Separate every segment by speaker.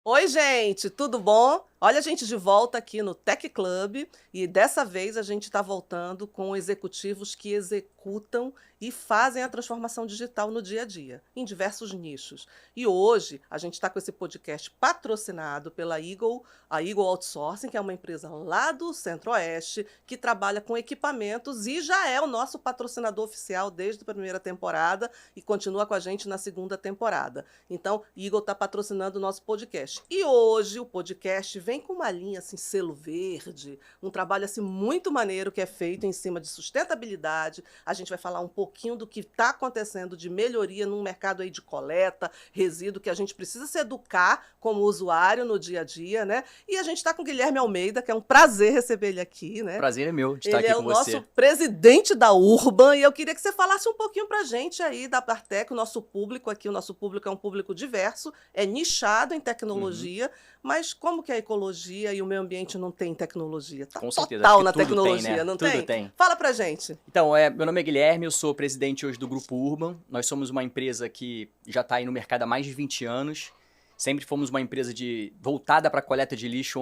Speaker 1: Oi, gente, tudo bom? Olha a gente de volta aqui no Tech Club e dessa vez a gente está voltando com executivos que executam e fazem a transformação digital no dia a dia, em diversos nichos. E hoje a gente está com esse podcast patrocinado pela a Eagle Outsourcing, que é uma empresa lá do Centro-Oeste que trabalha com equipamentos e já é o nosso patrocinador oficial desde a primeira temporada e continua com a gente na segunda temporada. Então, Eagle está patrocinando o nosso podcast. E hoje o podcast vem com uma linha assim, selo verde, um trabalho assim muito maneiro que é feito em cima de sustentabilidade. A gente vai falar um pouquinho do que está acontecendo de melhoria no mercado aí de coleta, resíduo, que a gente precisa se educar como usuário no dia a dia, né? E a gente está com o Guilherme Almeida, que é um prazer receber ele aqui, né?
Speaker 2: Prazer é meu de estar
Speaker 1: Ele
Speaker 2: aqui
Speaker 1: é o
Speaker 2: com
Speaker 1: nosso
Speaker 2: você.
Speaker 1: presidente da Urban e eu queria que você falasse um pouquinho para a gente aí da Bartec, o nosso público aqui. O nosso público é um público diverso, é nichado em tecnologia, mas como que a ecologia e o meio ambiente não tem tecnologia? Tá
Speaker 2: Com certeza, acho
Speaker 1: total
Speaker 2: que
Speaker 1: na
Speaker 2: tudo tem,
Speaker 1: tecnologia,
Speaker 2: né?
Speaker 1: não
Speaker 2: Tudo
Speaker 1: tem?
Speaker 2: tem.
Speaker 1: Fala pra gente.
Speaker 2: Então, meu nome é Guilherme, eu sou presidente hoje do Grupo Urban. Nós somos uma empresa que já está aí no mercado há mais de 20 anos. Sempre fomos uma empresa voltada para a coleta de lixo,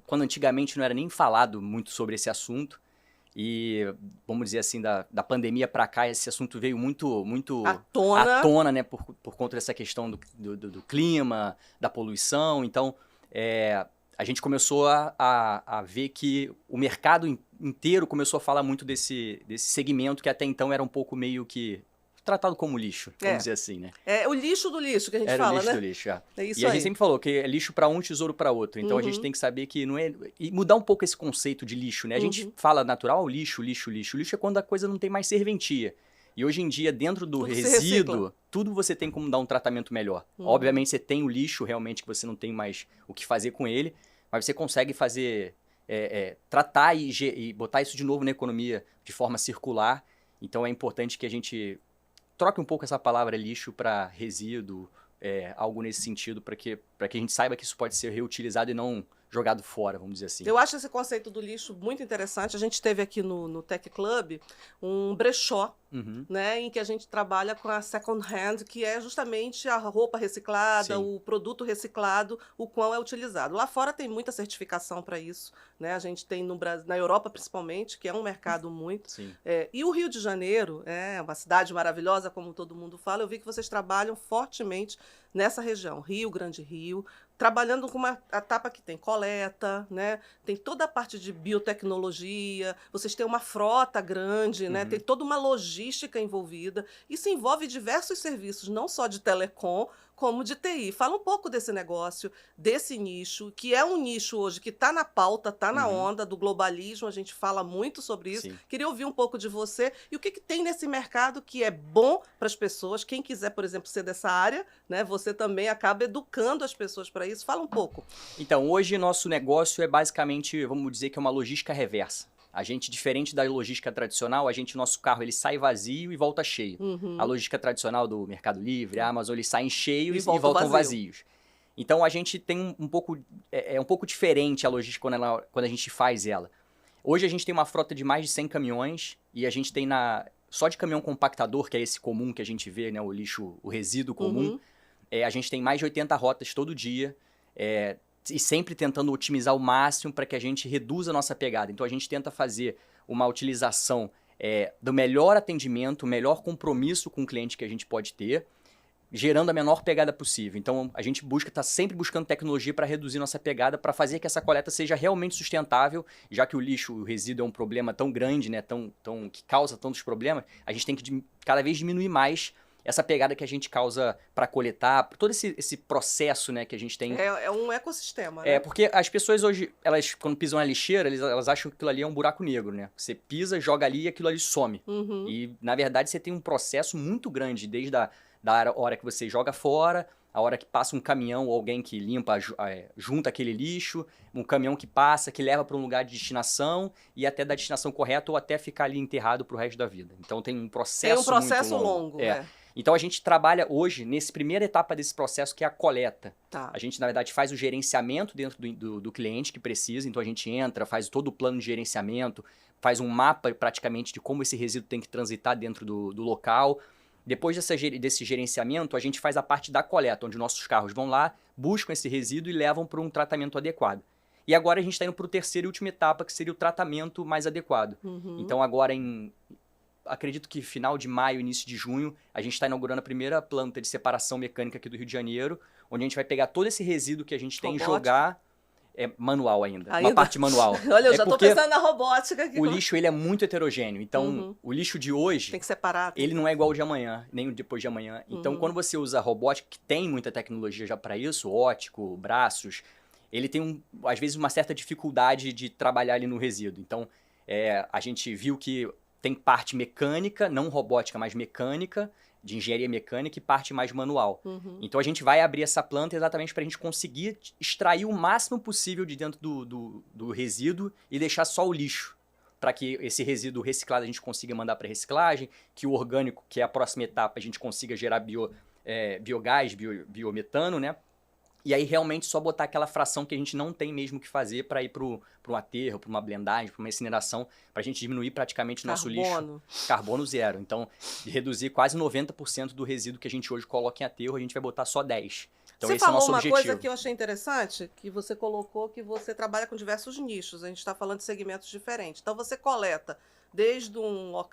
Speaker 2: quando antigamente não era nem falado muito sobre esse assunto. E, vamos dizer assim, da pandemia para cá, esse assunto veio muito
Speaker 1: À
Speaker 2: à
Speaker 1: tona.
Speaker 2: tona, né? Por conta dessa questão do clima, da poluição. Então, a gente começou a ver que o mercado inteiro começou a falar muito desse segmento que até então era um pouco meio que tratado como lixo, vamos dizer assim, né?
Speaker 1: É o lixo do lixo que a gente
Speaker 2: Era o
Speaker 1: fala,
Speaker 2: lixo
Speaker 1: né?
Speaker 2: do lixo, já.
Speaker 1: É isso
Speaker 2: E a gente
Speaker 1: aí.
Speaker 2: sempre falou que é lixo para um, tesouro para outro. Então a gente tem que saber que não é. E mudar um pouco esse conceito de lixo, né? A gente fala natural, lixo, lixo, lixo. Lixo é quando a coisa não tem mais serventia. E hoje em dia, dentro do
Speaker 1: Tudo se recicla.
Speaker 2: resíduo, tudo você tem como dar um tratamento melhor. Obviamente, você tem o lixo realmente que você não tem mais o que fazer com ele, mas você consegue fazer, tratar e botar isso de novo na economia de forma circular. Então é importante que a gente troque um pouco essa palavra lixo para resíduo, algo nesse sentido, para que a gente saiba que isso pode ser reutilizado e não jogado fora, vamos dizer assim.
Speaker 1: Eu acho esse conceito do lixo muito interessante. A gente teve aqui no Tech Club um brechó, né, em que a gente trabalha com a second hand, que é justamente a roupa reciclada,
Speaker 2: Sim.
Speaker 1: o produto reciclado, o qual é utilizado. Lá fora tem muita certificação para isso, né? A gente tem no Brasil, na Europa principalmente, que é um mercado muito.
Speaker 2: Sim.
Speaker 1: E o Rio de Janeiro é uma cidade maravilhosa, como todo mundo fala. Eu vi que vocês trabalham fortemente nessa região, Rio, Grande Rio, trabalhando com uma etapa que tem coleta, né? Tem toda a parte de biotecnologia, vocês têm uma frota grande, né? Tem toda uma logística envolvida. Isso envolve diversos serviços, não só de telecom, como de TI. Fala um pouco desse negócio, desse nicho, que é um nicho hoje que está na pauta, está na onda do globalismo, a gente fala muito sobre isso.
Speaker 2: Sim.
Speaker 1: Queria ouvir um pouco de você e o que tem nesse mercado que é bom para as pessoas. Quem quiser, por exemplo, ser dessa área, né? Você também acaba educando as pessoas para isso. Fala um pouco.
Speaker 2: Então, hoje nosso negócio é basicamente, vamos dizer que é uma logística reversa. A gente, diferente da logística tradicional, nosso carro ele sai vazio e volta cheio. A logística tradicional do Mercado Livre, a Amazon, eles saem cheios e voltam vazios. Então a gente tem um pouco, um pouco diferente a logística quando a gente faz ela. Hoje a gente tem uma frota de mais de 100 caminhões e a gente tem só de caminhão compactador, que é esse comum que a gente vê, né, o lixo, o resíduo comum, a gente tem mais de 80 rotas todo dia. E sempre tentando otimizar o máximo para que a gente reduza a nossa pegada. Então a gente tenta fazer uma utilização do melhor atendimento, o melhor compromisso com o cliente que a gente pode ter, gerando a menor pegada possível. Então a gente está sempre buscando tecnologia para reduzir nossa pegada, para fazer que essa coleta seja realmente sustentável, já que o lixo, o resíduo é um problema tão grande, né, que causa tantos problemas, a gente tem que cada vez diminuir mais essa pegada que a gente causa para coletar, todo esse processo, né, que a gente tem.
Speaker 1: É um ecossistema, né?
Speaker 2: Porque as pessoas hoje, elas quando pisam na lixeira, elas acham que aquilo ali é um buraco negro, né? Você pisa, joga ali e aquilo ali some. E, na verdade, você tem um processo muito grande, desde da hora que você joga fora, a hora que passa um caminhão ou alguém que limpa, junta aquele lixo, um caminhão que passa, que leva para um lugar de destinação e até da destinação correta ou até ficar ali enterrado para o resto da vida. Então tem um processo muito longo.
Speaker 1: né?
Speaker 2: Então a gente trabalha hoje nessa primeira etapa desse processo, que é a coleta.
Speaker 1: Tá.
Speaker 2: A gente, na verdade, faz o gerenciamento dentro do cliente que precisa. Então a gente entra, faz todo o plano de gerenciamento, faz um mapa praticamente de como esse resíduo tem que transitar dentro do local. Depois desse gerenciamento, a gente faz a parte da coleta, onde nossos carros vão lá, buscam esse resíduo e levam para um tratamento adequado. E agora a gente está indo para o terceiro e última etapa, que seria o tratamento mais adequado. Então agora, acredito que final de maio, início de junho, a gente está inaugurando a primeira planta de separação mecânica aqui do Rio de Janeiro, onde a gente vai pegar todo esse resíduo que a gente tem e jogar... É manual ainda, uma parte manual.
Speaker 1: Olha, eu já estou pensando na robótica aqui.
Speaker 2: O lixo, ele é muito heterogêneo. Então, o lixo de hoje...
Speaker 1: Tem que separar.
Speaker 2: Ele não é igual ao de amanhã, nem o depois de amanhã. Então, quando você usa a robótica, que tem muita tecnologia já para isso, ótico, braços, ele tem, às vezes, uma certa dificuldade de trabalhar ali no resíduo. Então, a gente viu que tem parte mecânica, não robótica, mas mecânica, de engenharia mecânica e parte mais manual. Então a gente vai abrir essa planta exatamente para a gente conseguir extrair o máximo possível de dentro do resíduo e deixar só o lixo, para que esse resíduo reciclado a gente consiga mandar para reciclagem, que o orgânico, que é a próxima etapa, a gente consiga gerar biogás, biometano, né? E aí realmente só botar aquela fração que a gente não tem mesmo que fazer para ir para um aterro, para uma blendagem, para uma incineração, para a gente diminuir praticamente o nosso lixo. Carbono zero. Então, reduzir quase 90% do resíduo que a gente hoje coloca em aterro, a gente vai botar só 10%. Então, esse é o nosso objetivo. Você falou uma coisa
Speaker 1: que eu achei interessante, que você colocou que você trabalha com diversos nichos. A gente está falando de segmentos diferentes. Então, você coleta desde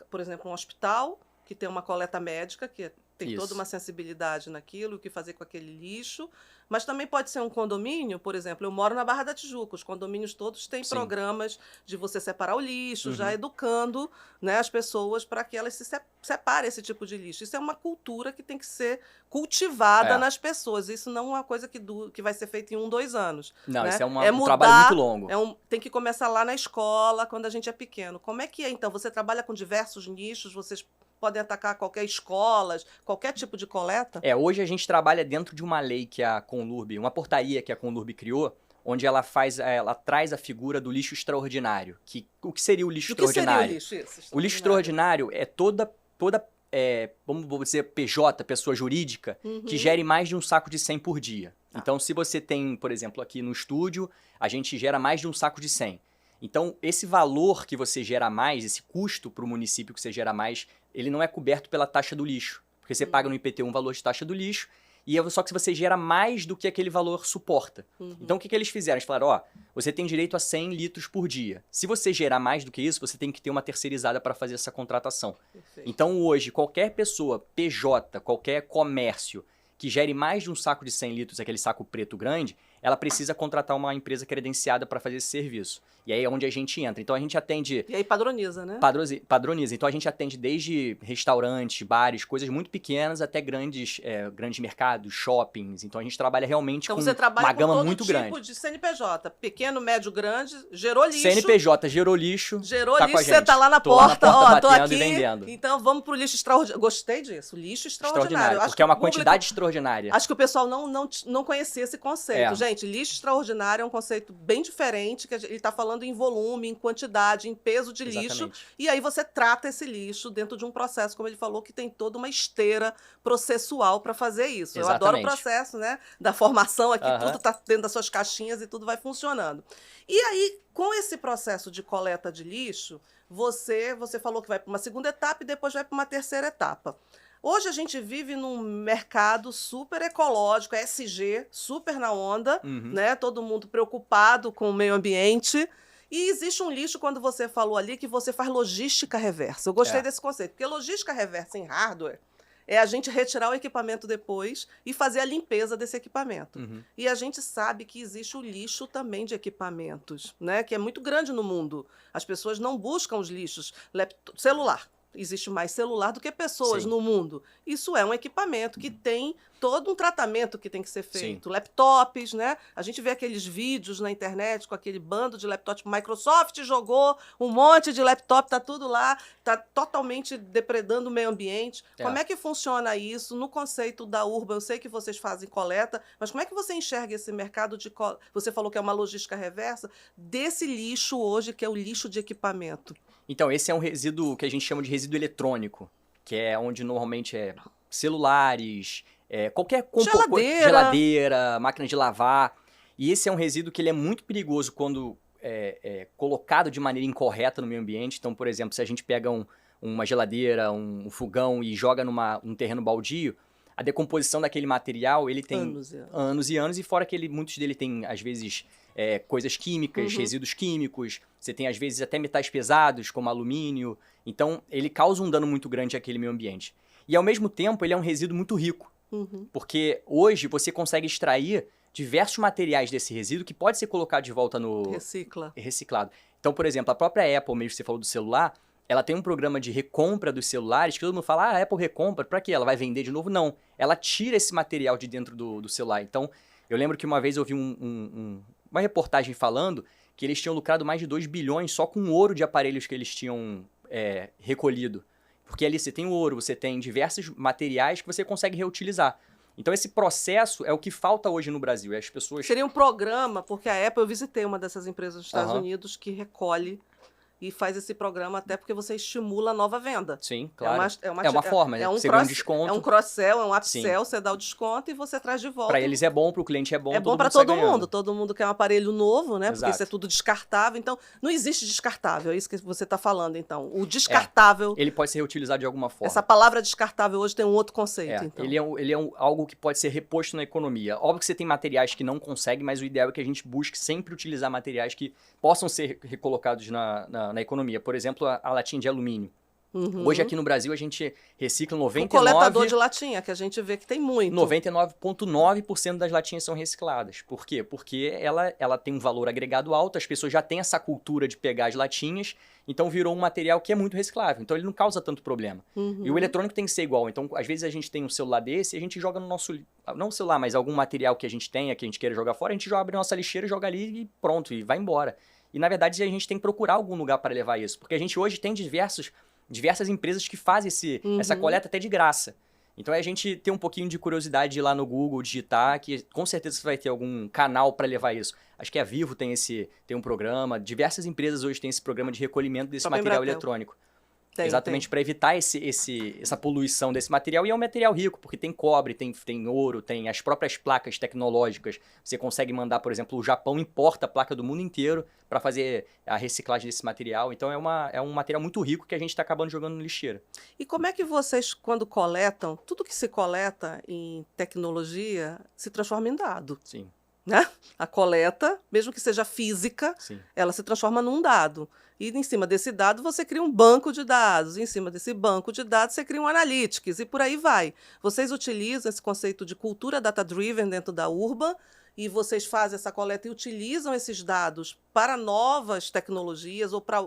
Speaker 1: por exemplo, um hospital, que tem uma coleta médica, que tem toda uma sensibilidade naquilo, o que fazer com aquele lixo, mas também pode ser um condomínio, por exemplo, eu moro na Barra da Tijuca, os condomínios todos têm programas de você separar o lixo, já educando, né, as pessoas para que elas se separem esse tipo de lixo. Isso é uma cultura que tem que ser cultivada nas pessoas, isso não é uma coisa que vai ser feita em 1, 2 anos.
Speaker 2: Não,
Speaker 1: né?
Speaker 2: Isso é um trabalho muito longo.
Speaker 1: Tem que começar lá na escola, quando a gente é pequeno. Como é que é, então? Você trabalha com diversos nichos, vocês podem atacar qualquer escola, qualquer tipo de coleta?
Speaker 2: Hoje a gente trabalha dentro de uma lei que a Conlurb, uma portaria que a Conlurb criou, onde ela traz a figura do lixo extraordinário. O que seria o lixo extraordinário?
Speaker 1: Que seria o lixo?
Speaker 2: O lixo extraordinário é toda vamos dizer, PJ, pessoa jurídica, que gere mais de um saco de 100 por dia. Então, se você tem, por exemplo, aqui no estúdio, a gente gera mais de um saco de 100. Então, esse valor que você gera mais, esse custo para o município que você gera mais, ele não é coberto pela taxa do lixo. Porque você paga no IPTU um valor de taxa do lixo, só que você gera mais do que aquele valor suporta. Então, o que eles fizeram? Eles falaram, você tem direito a 100 litros por dia. Se você gerar mais do que isso, você tem que ter uma terceirizada para fazer essa contratação. Perfeito. Então, hoje, qualquer pessoa, PJ, qualquer comércio, que gere mais de um saco de 100 litros, aquele saco preto grande, ela precisa contratar uma empresa credenciada para fazer esse serviço. E aí é onde a gente entra. Então a gente atende...
Speaker 1: E aí padroniza, né?
Speaker 2: Padroniza. Então a gente atende desde restaurantes, bares, coisas muito pequenas, até grandes mercados, shoppings. Então a gente trabalha realmente com uma gama muito grande.
Speaker 1: Então você trabalha com todo tipo de CNPJ. Pequeno, médio, grande, gerou lixo.
Speaker 2: CNPJ, gerou lixo.
Speaker 1: Gerou lixo, você tá lá na porta, tô aqui.
Speaker 2: E vendendo.
Speaker 1: Então vamos pro lixo extraordinário. Gostei disso, lixo extraordinário.
Speaker 2: Porque é uma quantidade extraordinária.
Speaker 1: Acho que o pessoal não conhecia esse conceito. Gente, lixo extraordinário é um conceito bem diferente, que ele está falando em volume, em quantidade, em peso de lixo. E aí você trata esse lixo dentro de um processo, como ele falou, que tem toda uma esteira processual para fazer isso. Eu adoro o processo, né? Da formação aqui, tudo está dentro das suas caixinhas e tudo vai funcionando. E aí, com esse processo de coleta de lixo, você falou que vai para uma segunda etapa e depois vai para uma terceira etapa. Hoje a gente vive num mercado super ecológico, ESG, super na onda, né? Todo mundo preocupado com o meio ambiente. E existe um lixo, quando você falou ali, que você faz logística reversa. Eu gostei desse conceito, porque logística reversa em hardware é a gente retirar o equipamento depois e fazer a limpeza desse equipamento. E a gente sabe que existe o lixo também de equipamentos, né? Que é muito grande no mundo. As pessoas não buscam os lixos. Celular. Existe mais celular do que pessoas no mundo. Isso é um equipamento que tem todo um tratamento que tem que ser feito. Laptops, né? A gente vê aqueles vídeos na internet com aquele bando de laptops. Microsoft jogou um monte de laptop, tá tudo lá, tá totalmente depredando o meio ambiente. Como é que funciona isso no conceito da Urban? Eu sei que vocês fazem coleta, mas como é que você enxerga esse mercado de você falou que é uma logística reversa, desse lixo hoje, que é o lixo de equipamento?
Speaker 2: Então, esse é um resíduo que a gente chama de resíduo eletrônico, que é onde normalmente celulares, qualquer geladeira, máquina de lavar. E esse é um resíduo que ele é muito perigoso quando colocado de maneira incorreta no meio ambiente. Então, por exemplo, se a gente pega uma geladeira, um fogão e joga num terreno baldio, a decomposição daquele material, ele tem anos e anos, e fora que muitos dele tem, às vezes, coisas químicas, resíduos químicos, você tem, às vezes, até metais pesados, como alumínio, então ele causa um dano muito grande àquele meio ambiente. E, ao mesmo tempo, ele é um resíduo muito rico, porque hoje você consegue extrair diversos materiais desse resíduo que pode ser colocado de volta no... reciclado. Então, por exemplo, a própria Apple, mesmo que você falou do celular, ela tem um programa de recompra dos celulares, que todo mundo fala, a Apple recompra, pra quê? Ela vai vender de novo? Não. Ela tira esse material de dentro do celular. Então, eu lembro que uma vez eu vi uma reportagem falando que eles tinham lucrado mais de 2 bilhões só com o ouro de aparelhos que eles tinham recolhido. Porque ali você tem o ouro, você tem diversos materiais que você consegue reutilizar. Então, esse processo é o que falta hoje no Brasil. E as pessoas...
Speaker 1: Seria um programa, porque a Apple, eu visitei uma dessas empresas dos Estados Unidos que recolhe e faz esse programa até porque você estimula a nova venda.
Speaker 2: Sim, claro. É uma forma, você ganha um desconto.
Speaker 1: É um cross-sell, é um upsell, você dá o desconto e você traz de volta.
Speaker 2: Para eles é bom, para o cliente é bom,
Speaker 1: é bom para todo mundo. Todo mundo quer um aparelho novo, né? Porque isso é tudo descartável. Então, não existe descartável, é isso que você está falando, então. O descartável...
Speaker 2: ele pode ser reutilizado de alguma forma.
Speaker 1: Essa palavra descartável hoje tem um outro conceito, então.
Speaker 2: Ele é algo que pode ser reposto na economia. Óbvio que você tem materiais que não conseguem, mas o ideal é que a gente busque sempre utilizar materiais que possam ser recolocados na economia. Por exemplo, a latinha de alumínio. Hoje aqui no Brasil a gente recicla 99...
Speaker 1: O coletador de latinha, que a gente vê que tem muito.
Speaker 2: 99,9% das latinhas são recicladas. Por quê? Porque ela tem um valor agregado alto, as pessoas já têm essa cultura de pegar as latinhas, então virou um material que é muito reciclável. Então ele não causa tanto problema. E o eletrônico tem que ser igual. Então, às vezes a gente tem um celular desse e a gente joga no nosso... Não o celular, mas algum material que a gente tenha, que a gente queira jogar fora, a gente abre a nossa lixeira, joga ali e pronto, e vai embora. E, na verdade, a gente tem que procurar algum lugar para levar isso. Porque a gente hoje tem diversas empresas que fazem essa coleta até de graça. Então, a gente tem um pouquinho de curiosidade de ir lá no Google, digitar, que com certeza você vai ter algum canal para levar isso. Acho que a Vivo tem um programa, diversas empresas hoje têm esse programa de recolhimento desse material eletrônico. Exatamente para evitar essa poluição desse material. E é um material rico, porque tem cobre, tem ouro, tem as próprias placas tecnológicas. Você consegue mandar, por exemplo, o Japão importa a placa do mundo inteiro para fazer a reciclagem desse material. Então é um material muito rico que a gente está acabando jogando no lixeiro.
Speaker 1: E como é que vocês, quando coletam, tudo que se coleta em tecnologia se transforma em dado?
Speaker 2: Sim.
Speaker 1: Né? A coleta, mesmo que seja física, ela se transforma num dado. E em cima desse dado você cria um banco de dados. Em cima desse banco de dados você cria um analytics e por aí vai. Vocês utilizam esse conceito de cultura data-driven dentro da Urban e vocês fazem essa coleta e utilizam esses dados para novas tecnologias ou para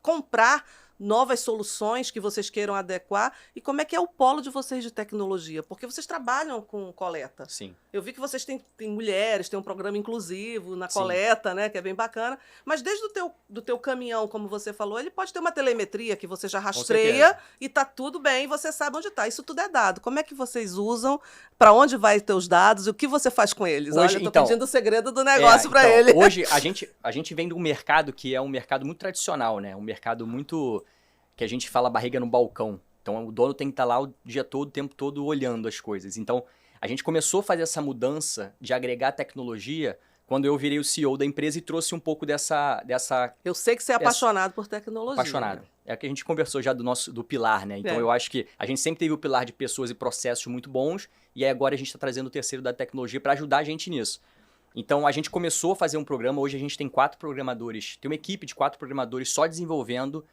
Speaker 1: comprar novas soluções que vocês queiram adequar. E como é que é o polo de vocês de tecnologia? Porque vocês trabalham com coleta.
Speaker 2: Sim.
Speaker 1: Eu vi que vocês têm mulheres, tem um programa inclusivo na coleta, né, que é bem bacana. Mas desde do teu caminhão, como você falou, ele pode ter uma telemetria que você já rastreia e tá tudo bem, você sabe onde tá. Isso tudo é dado. Como é que vocês usam? Para onde vai teus dados? E o que você faz com eles? Hoje, olha, eu tô pedindo o segredo do negócio para ele.
Speaker 2: Hoje a gente vem de um mercado que é um mercado muito tradicional, né? Um mercado muito... que a gente fala barriga no balcão. Então, o dono tem que estar lá o dia todo, o tempo todo, olhando as coisas. Então, a gente começou a fazer essa mudança de agregar tecnologia quando eu virei o CEO da empresa e trouxe um pouco dessa...
Speaker 1: Eu sei que você é apaixonado por tecnologia.
Speaker 2: Apaixonado. É o que a gente conversou já do pilar, né? Então, eu acho que a gente sempre teve o pilar de pessoas e processos muito bons e aí agora a gente está trazendo o terceiro da tecnologia para ajudar a gente nisso. Então, a gente começou a fazer um programa. Hoje, a gente tem 4 programadores. Tem uma equipe de 4 programadores só desenvolvendo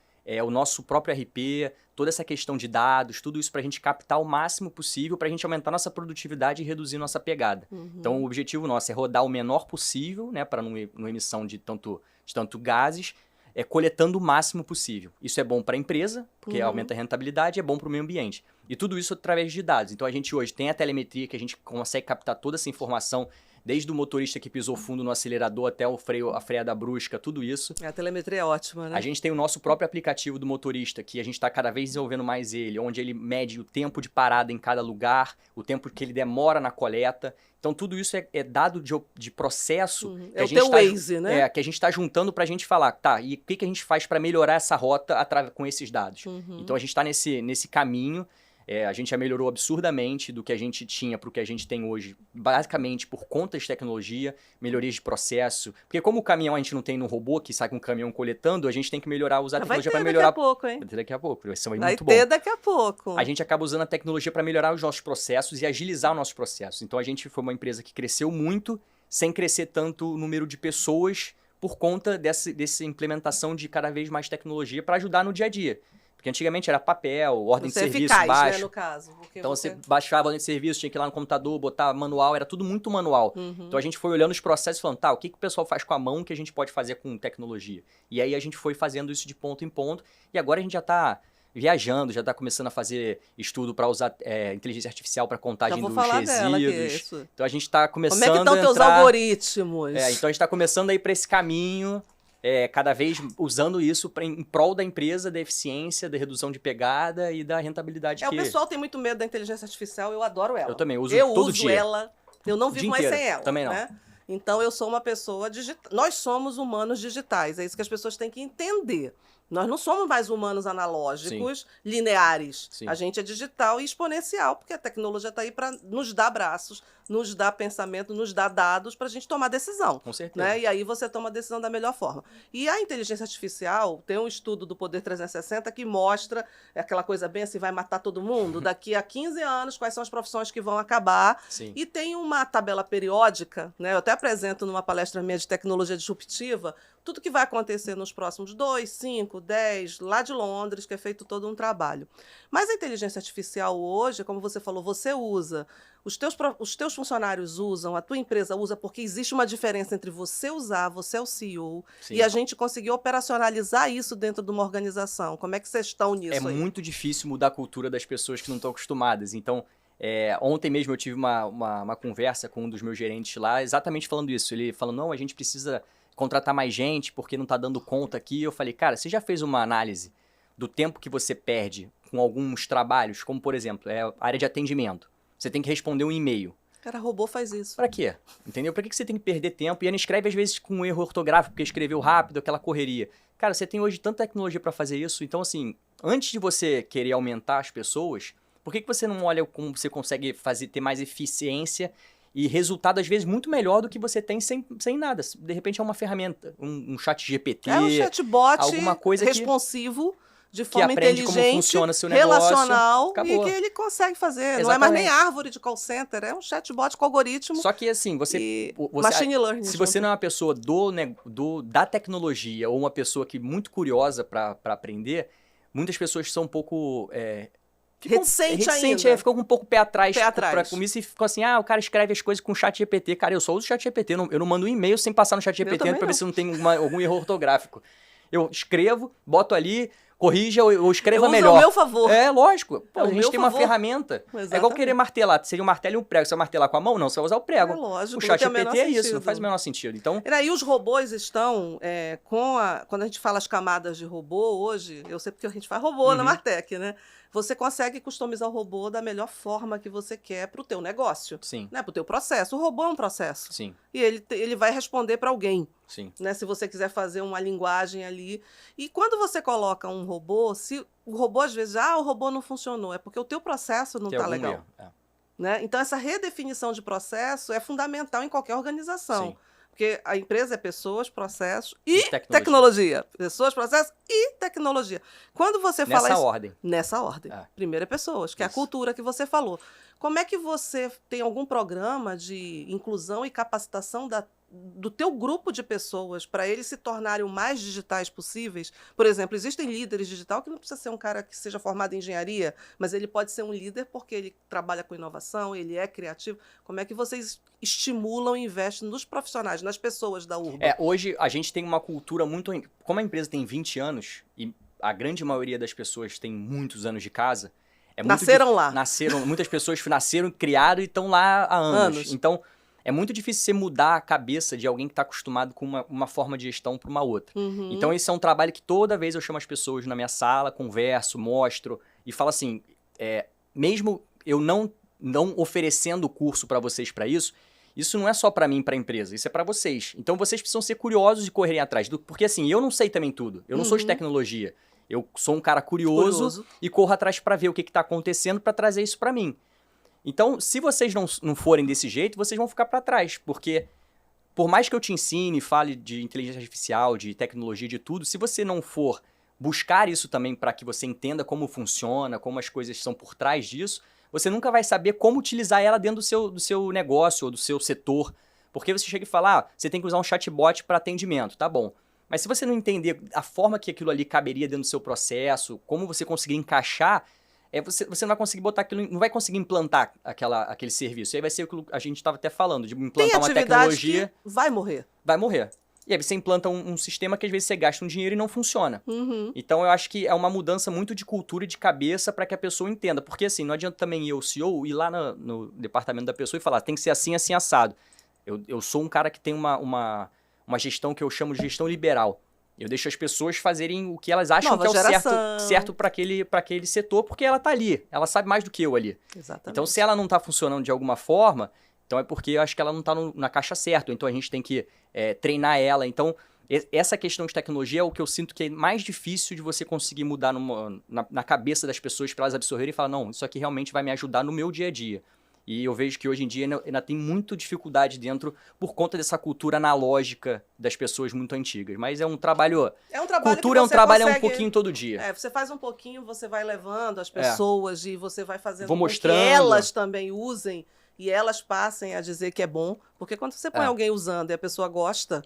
Speaker 2: o nosso próprio RP, toda essa questão de dados, tudo isso para a gente captar o máximo possível, para a gente aumentar nossa produtividade e reduzir nossa pegada. Então, o objetivo nosso é rodar o menor possível, né, para não emissão de tanto gases, coletando o máximo possível. Isso é bom para a empresa, porque aumenta a rentabilidade, e é bom para o meio ambiente. E tudo isso através de dados. Então, a gente hoje tem a telemetria, que a gente consegue captar toda essa informação, desde o motorista que pisou fundo no acelerador até a freada brusca, tudo isso.
Speaker 1: A telemetria é ótima, né?
Speaker 2: A gente tem o nosso próprio aplicativo do motorista, que a gente está cada vez desenvolvendo mais ele, onde ele mede o tempo de parada em cada lugar, o tempo que ele demora na coleta. Então, tudo isso é dado de processo.
Speaker 1: É o teu Waze, né?
Speaker 2: Que a gente está juntando para a gente falar, tá, e o que a gente faz para melhorar essa rota com esses dados? Então, a gente está nesse caminho. A gente já melhorou absurdamente do que a gente tinha para o que a gente tem hoje, basicamente por conta de tecnologia, melhorias de processo. Porque como o caminhão a gente não tem no robô, que sai com o caminhão coletando, a gente tem que usar a tecnologia para melhorar.
Speaker 1: Vai ter daqui a pouco, hein?
Speaker 2: Vai ter daqui a pouco, vai ser muito bom.
Speaker 1: Vai ter daqui a pouco.
Speaker 2: A gente acaba usando a tecnologia para melhorar os nossos processos e agilizar os nossos processos. Então a gente foi uma empresa que cresceu muito, sem crescer tanto o número de pessoas, por conta dessa implementação de cada vez mais tecnologia para ajudar no dia a dia. Porque antigamente era papel, ordem de serviço
Speaker 1: eficaz,
Speaker 2: baixo.
Speaker 1: Né, no caso.
Speaker 2: Então você baixava a ordem de serviço, tinha que ir lá no computador, botar manual, era tudo muito manual. Então a gente foi olhando os processos e falando, tá, o que o pessoal faz com a mão que a gente pode fazer com tecnologia? E aí a gente foi fazendo isso de ponto em ponto, e agora a gente já está viajando, já está começando a fazer estudo para usar inteligência artificial para contagem dos resíduos. Então a gente está começando a
Speaker 1: Como é que estão teus algoritmos?
Speaker 2: Então a gente está começando a ir para esse caminho, cada vez usando isso em prol da empresa, da eficiência, da redução de pegada e da rentabilidade.
Speaker 1: O pessoal tem muito medo da inteligência artificial, eu adoro ela.
Speaker 2: Eu também uso todo dia.
Speaker 1: Eu uso ela, eu não vivo mais sem ela.
Speaker 2: Também não.
Speaker 1: Né? Então eu sou uma pessoa digital. Nós somos humanos digitais, é isso que as pessoas têm que entender. Nós não somos mais humanos analógicos, lineares. Sim. A gente é digital e exponencial, porque a tecnologia está aí para nos dar braços, nos dar pensamento, nos dar dados para a gente tomar decisão.
Speaker 2: Com certeza.
Speaker 1: Né? E aí você toma a decisão da melhor forma. E a inteligência artificial, tem um estudo do Poder 360 que mostra aquela coisa bem assim, vai matar todo mundo, daqui a 15 anos, quais são as profissões que vão acabar.
Speaker 2: Sim.
Speaker 1: E tem uma tabela periódica, né? Eu até apresento numa palestra minha de tecnologia disruptiva, tudo que vai acontecer nos próximos 2, 5, 10, lá de Londres, que é feito todo um trabalho. Mas a inteligência artificial hoje, como você falou, você usa, os teus funcionários usam, a tua empresa usa, porque existe uma diferença entre você usar, você é o CEO, Sim. e a gente conseguir operacionalizar isso dentro de uma organização. Como é que vocês estão nisso aí?
Speaker 2: É muito difícil mudar a cultura das pessoas que não estão acostumadas. Então, ontem mesmo eu tive uma conversa com um dos meus gerentes lá, exatamente falando isso. Ele falou, não, a gente precisa contratar mais gente porque não está dando conta aqui. Eu falei, cara, você já fez uma análise do tempo que você perde com alguns trabalhos, como, por exemplo, a área de atendimento. Você tem que responder um e-mail.
Speaker 1: Cara, robô faz isso.
Speaker 2: Pra quê? Entendeu? Pra que você tem que perder tempo? E ele escreve, às vezes, com um erro ortográfico, porque escreveu rápido, aquela correria. Cara, você tem hoje tanta tecnologia para fazer isso. Então, assim, antes de você querer aumentar as pessoas, por que você não olha como você consegue ter mais eficiência e resultado, às vezes, muito melhor do que você tem sem nada? De repente, é uma ferramenta, um chat GPT.
Speaker 1: É um chatbot
Speaker 2: alguma coisa
Speaker 1: responsivo, de forma
Speaker 2: aprende
Speaker 1: inteligente,
Speaker 2: como funciona seu negócio,
Speaker 1: relacional,
Speaker 2: acabou.
Speaker 1: e que ele consegue fazer.
Speaker 2: Exatamente.
Speaker 1: Não é mais nem árvore de call center, é um chatbot com algoritmo.
Speaker 2: Só que, assim,
Speaker 1: machine learning.
Speaker 2: Se você não é uma pessoa da tecnologia ou uma pessoa que muito curiosa para aprender, muitas pessoas são um pouco...
Speaker 1: reticente ainda.
Speaker 2: Ficou com um pouco pé atrás com isso e ficou assim, o cara escreve as coisas com o chat GPT. Cara, eu só uso o chat GPT, eu não mando um e-mail sem passar no chat GPT para ver se não tem algum erro ortográfico. Eu escrevo, boto ali, corrija ou escreva melhor.
Speaker 1: Ao meu favor.
Speaker 2: É, lógico. Pô, a gente tem uma ferramenta.
Speaker 1: Exatamente.
Speaker 2: É igual querer martelar. Seria um martelo e um prego. Você vai martelar com a mão? Não, você vai usar o prego.
Speaker 1: É lógico.
Speaker 2: O chat GPT é isso, não faz o menor sentido. Então...
Speaker 1: E os robôs estão, quando a gente fala as camadas de robô hoje, eu sei porque a gente faz robô na Martech, né? Você consegue customizar o robô da melhor forma que você quer para o teu negócio.
Speaker 2: Sim.
Speaker 1: Né? Para o teu processo. O robô é um processo.
Speaker 2: Sim.
Speaker 1: E ele vai responder para alguém.
Speaker 2: Sim.
Speaker 1: Né? Se você quiser fazer uma linguagem ali. E quando você coloca um robô, se o robô às vezes, o robô não funcionou, é porque o teu processo não está legal. Né? Então, essa redefinição de processo é fundamental em qualquer organização.
Speaker 2: Sim.
Speaker 1: Porque a empresa é pessoas, processos e tecnologia. Pessoas, processos e tecnologia. Quando você fala isso... Nessa ordem. Primeiro é pessoas, que é a cultura que você falou. Como é que você tem algum programa de inclusão e capacitação do teu grupo de pessoas para eles se tornarem o mais digitais possíveis? Por exemplo, existem líderes digital que não precisa ser um cara que seja formado em engenharia, mas ele pode ser um líder porque ele trabalha com inovação, ele é criativo. Como é que vocês estimulam e investem nos profissionais, nas pessoas da Urba?
Speaker 2: Hoje a gente tem uma cultura muito... Como a empresa tem 20 anos e a grande maioria das pessoas tem muitos anos de casa...
Speaker 1: Nasceram lá.
Speaker 2: Muitas pessoas nasceram, criaram e estão lá há anos. Então, é muito difícil você mudar a cabeça de alguém que está acostumado com uma forma de gestão para uma outra. Então, esse é um trabalho que toda vez eu chamo as pessoas na minha sala, converso, mostro e falo assim, mesmo eu não oferecendo curso para vocês para isso não é só para mim e para a empresa, isso é para vocês. Então, vocês precisam ser curiosos e correrem atrás. Porque assim, eu não sei também tudo, eu não sou de tecnologia. Eu sou um cara curioso. E corro atrás para ver o que está acontecendo para trazer isso para mim. Então, se vocês não forem desse jeito, vocês vão ficar para trás, porque por mais que eu te ensine, fale de inteligência artificial, de tecnologia, de tudo, se você não for buscar isso também para que você entenda como funciona, como as coisas são por trás disso, você nunca vai saber como utilizar ela dentro do seu negócio ou do seu setor. Porque você chega e fala, você tem que usar um chatbot para atendimento, tá bom. Mas se você não entender a forma que aquilo ali caberia dentro do seu processo, como você conseguir encaixar, você não vai conseguir botar aquilo, não vai conseguir implantar aquele serviço. E aí vai ser o que a gente estava até falando, de implantar uma tecnologia.
Speaker 1: Que vai morrer.
Speaker 2: Vai morrer. E aí você implanta um sistema que às vezes você gasta um dinheiro e não funciona. Então eu acho que é uma mudança muito de cultura e de cabeça para que a pessoa entenda. Porque assim, não adianta também eu, CEO, ir lá no departamento da pessoa e falar, tem que ser assim, assim, assado. Eu sou um cara que tem uma gestão que eu chamo de gestão liberal. Eu deixo as pessoas fazerem o que elas acham que é o certo para aquele setor, porque ela tá ali. Ela sabe mais do que eu ali.
Speaker 1: Exatamente.
Speaker 2: Então, se ela não tá funcionando de alguma forma, então é porque eu acho que ela não tá na caixa certa. Então, a gente tem que treinar ela. Então, essa questão de tecnologia é o que eu sinto que é mais difícil de você conseguir mudar na cabeça das pessoas para elas absorverem e falar, não, isso aqui realmente vai me ajudar no meu dia a dia. E eu vejo que hoje em dia ainda tem muita dificuldade dentro por conta dessa cultura analógica das pessoas muito antigas. Mas é um trabalho... Cultura é um trabalho um pouquinho todo dia.
Speaker 1: Você faz um pouquinho, você vai levando as pessoas e você vai fazendo
Speaker 2: com que
Speaker 1: elas também usem e elas passem a dizer que é bom. Porque quando você põe alguém usando e a pessoa gosta,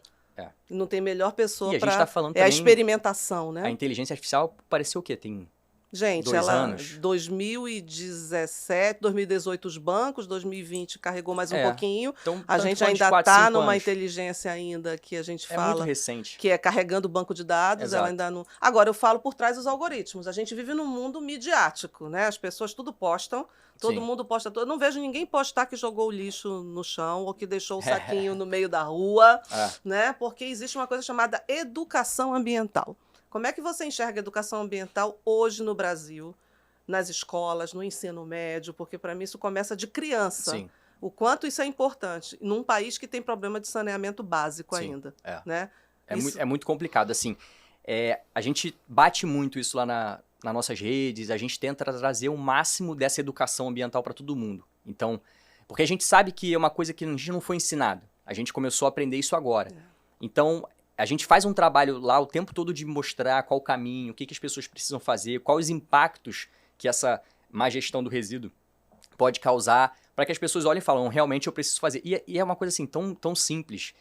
Speaker 1: não tem melhor pessoa para... a experimentação, né?
Speaker 2: A inteligência artificial pareceu o quê? Tem...
Speaker 1: Gente,
Speaker 2: 2 anos.
Speaker 1: 2017, 2018 os bancos, 2020 carregou mais um pouquinho.
Speaker 2: Então,
Speaker 1: a gente ainda está numa inteligência ainda que a gente fala...
Speaker 2: muito recente.
Speaker 1: Que é carregando o banco de dados.
Speaker 2: Exato.
Speaker 1: Ela ainda não... Agora, eu falo por trás dos algoritmos. A gente vive num mundo midiático, né? As pessoas tudo postam, todo mundo posta... Eu não vejo ninguém postar que jogou o lixo no chão ou que deixou o saquinho no meio da rua, né? Porque existe uma coisa chamada educação ambiental. Como é que você enxerga a educação ambiental hoje no Brasil, nas escolas, no ensino médio? Porque, para mim, isso começa de criança.
Speaker 2: Sim.
Speaker 1: O quanto isso é importante, num país que tem problema de saneamento básico ainda. Né?
Speaker 2: É muito complicado. Assim, a gente bate muito isso lá nas nossas redes, a gente tenta trazer o máximo dessa educação ambiental para todo mundo. Então, porque a gente sabe que é uma coisa que a gente não foi ensinado. A gente começou a aprender isso agora. Então... A gente faz um trabalho lá o tempo todo de mostrar qual o caminho, o que as pessoas precisam fazer, quais os impactos que essa má gestão do resíduo pode causar, para que as pessoas olhem e falam, realmente eu preciso fazer. E é uma coisa assim, tão simples.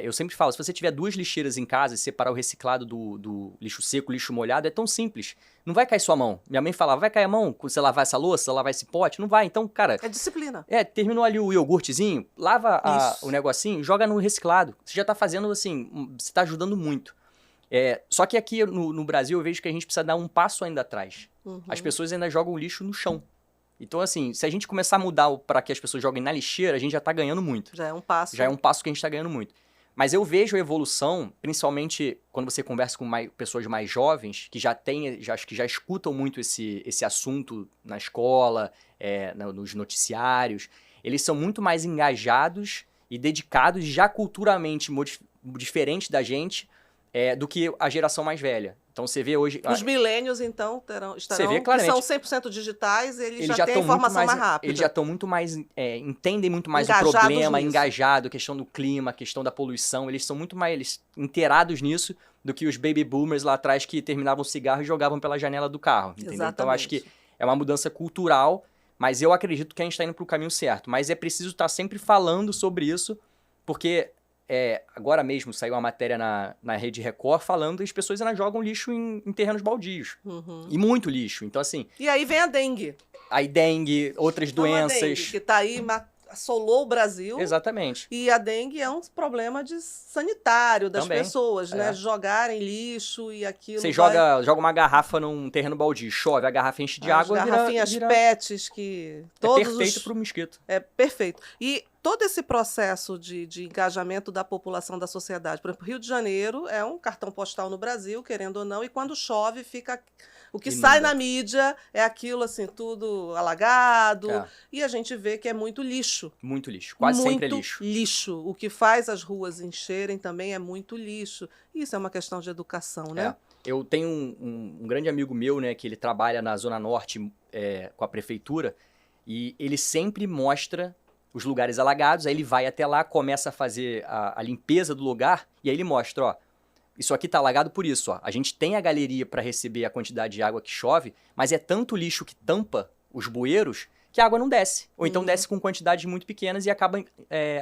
Speaker 2: Eu sempre falo, se você tiver 2 lixeiras em casa e separar o reciclado do lixo seco, lixo molhado, é tão simples. Não vai cair sua mão. Minha mãe falava, vai cair a mão quando você lavar essa louça, lavar esse pote? Não vai. Então, cara...
Speaker 1: É disciplina.
Speaker 2: Terminou ali o iogurtezinho, lava o negocinho, joga no reciclado. Você já tá fazendo assim, você tá ajudando muito. Só que aqui no Brasil eu vejo que a gente precisa dar um passo ainda atrás. As pessoas ainda jogam o lixo no chão. Então, assim, se a gente começar a mudar para que as pessoas joguem na lixeira, a gente já tá ganhando muito.
Speaker 1: Já é um passo.
Speaker 2: Já é um passo que a gente tá ganhando muito. Mas eu vejo a evolução, principalmente quando você conversa com pessoas mais jovens, que acho que já escutam muito esse assunto na escola, nos noticiários. Eles são muito mais engajados e dedicados, já culturalmente diferente da gente, do que a geração mais velha. Então você vê hoje...
Speaker 1: Os millennials, então, estarão,
Speaker 2: vê claramente,
Speaker 1: que são 100% digitais, eles já têm a informação mais rápida.
Speaker 2: Eles já estão muito mais... entendem muito mais
Speaker 1: engajados
Speaker 2: o problema,
Speaker 1: nisso.
Speaker 2: engajado, a questão do clima, a questão da poluição. Eles são muito mais inteirados nisso do que os baby boomers lá atrás que terminavam o cigarro e jogavam pela janela do carro. Entendeu?
Speaker 1: Exatamente.
Speaker 2: Então acho que é uma mudança cultural, mas eu acredito que a gente está indo para o caminho certo. Mas é preciso estar sempre falando sobre isso, porque... agora mesmo saiu uma matéria na Rede Record falando que as pessoas ainda jogam lixo em terrenos baldios. E muito lixo. Então, assim...
Speaker 1: E aí vem a dengue.
Speaker 2: A dengue, outras doenças...
Speaker 1: A dengue, que está aí, assolou o Brasil.
Speaker 2: Exatamente.
Speaker 1: E a dengue é um problema sanitário das
Speaker 2: Também,
Speaker 1: pessoas, né? Jogarem lixo e aquilo...
Speaker 2: Você joga uma garrafa num terreno baldio, chove, a garrafa enche de água...
Speaker 1: As garrafinhas PETs que...
Speaker 2: perfeito para o mosquito.
Speaker 1: É perfeito. E todo esse processo de engajamento da população, da sociedade. Por exemplo, Rio de Janeiro é um cartão postal no Brasil, querendo ou não, e quando chove fica... O que sai na mídia é aquilo, assim, tudo alagado. E a gente vê que é muito lixo.
Speaker 2: Muito lixo. Quase sempre é lixo.
Speaker 1: Muito lixo. O que faz as ruas encherem também é muito lixo. Isso é uma questão de educação, né?
Speaker 2: Eu tenho um grande amigo meu, né, que ele trabalha na Zona Norte com a prefeitura, e ele sempre mostra os lugares alagados, aí ele vai até lá, começa a fazer a limpeza do lugar, e aí ele mostra, ó, isso aqui tá alagado por isso, ó. A gente tem a galeria para receber a quantidade de água que chove, mas é tanto lixo que tampa os bueiros que a água não desce. Ou então desce com quantidades muito pequenas e acaba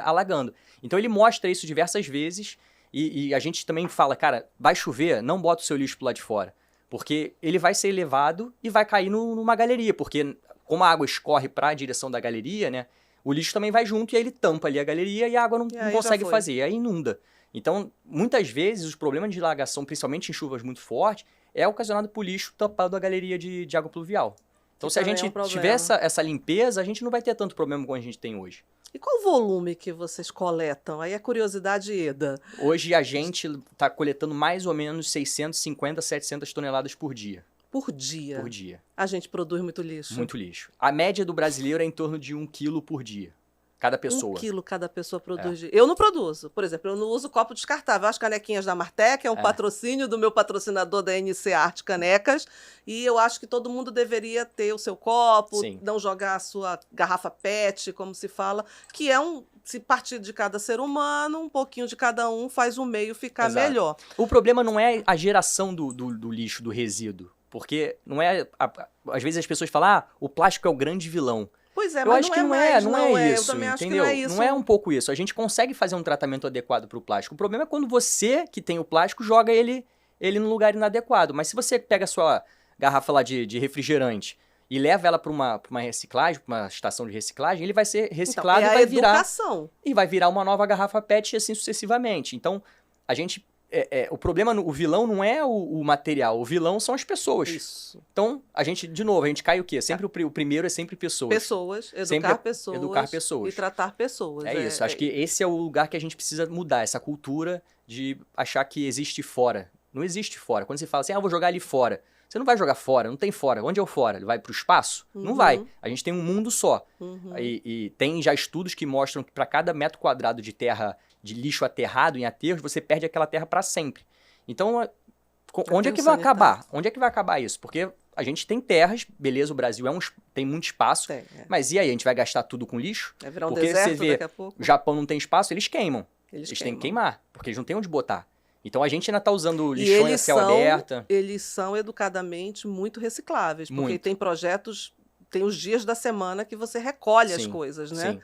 Speaker 2: alagando. Então ele mostra isso diversas vezes e a gente também fala, cara, vai chover, não bota o seu lixo pro lado de fora. Porque ele vai ser elevado e vai cair numa galeria. Porque como a água escorre para a direção da galeria, né, o lixo também vai junto e aí ele tampa ali a galeria e a água não consegue fazer, aí inunda. Então, muitas vezes, os problemas de alagação, principalmente em chuvas muito fortes, é ocasionado por lixo tampado a galeria de água pluvial. Então, se a gente tiver essa limpeza, a gente não vai ter tanto problema como a gente tem hoje.
Speaker 1: E qual o volume que vocês coletam? Aí é curiosidade, Eda.
Speaker 2: Hoje a gente está coletando mais ou menos 650, 700 toneladas por dia.
Speaker 1: Por dia?
Speaker 2: Por dia.
Speaker 1: A gente produz muito lixo?
Speaker 2: Muito lixo. A média do brasileiro é em torno de 1 quilo por dia. Cada pessoa.
Speaker 1: 1 quilo cada pessoa produz. Eu não produzo. Por exemplo, eu não uso copo descartável. As canequinhas da Martec é um patrocínio do meu patrocinador da NC Arte Canecas. E eu acho que todo mundo deveria ter o seu copo, não jogar a sua garrafa PET, como se fala, que é se partir de cada ser humano, um pouquinho de cada um faz o meio ficar melhor.
Speaker 2: O problema não é a geração do lixo, do resíduo. Porque não é... Às vezes as pessoas falam, o plástico é o grande vilão.
Speaker 1: Pois é,
Speaker 2: eu
Speaker 1: mas
Speaker 2: acho que não é isso, entendeu? Não é um pouco isso. A gente consegue fazer um tratamento adequado para o plástico. O problema é quando você, que tem o plástico, joga ele num lugar inadequado. Mas se você pega a sua garrafa lá de refrigerante e leva ela para uma reciclagem, para uma estação de reciclagem, ele vai ser reciclado
Speaker 1: então,
Speaker 2: e vai virar uma nova garrafa PET e assim sucessivamente. Então, a gente... o problema, o vilão não é o material, o vilão são as pessoas.
Speaker 1: Isso.
Speaker 2: Então, a gente cai o quê? Sempre o primeiro é sempre pessoas.
Speaker 1: Pessoas, educar pessoas. E tratar pessoas.
Speaker 2: É isso, acho que esse é o lugar que a gente precisa mudar, essa cultura de achar que existe fora. Não existe fora. Quando você fala assim, vou jogar ali fora. Você não vai jogar fora, não tem fora. Onde é o fora? Ele vai para o espaço? Não vai. A gente tem um mundo só. E tem já estudos que mostram que para cada metro quadrado de terra, de lixo aterrado em aterros, você perde aquela terra para sempre. Então, onde é que vai acabar? Onde é que vai acabar isso? Porque a gente tem terras, beleza, o Brasil tem muito espaço, mas e aí, a gente vai gastar tudo com lixo?
Speaker 1: Vai virar um deserto daqui a pouco.
Speaker 2: O Japão não tem espaço, eles queimam. Eles têm que queimar, porque eles não têm onde botar. Então a gente ainda está usando lixões a céu aberto.
Speaker 1: Eles são educadamente muito recicláveis, porque tem projetos, tem os dias da semana que você recolhe as coisas, né?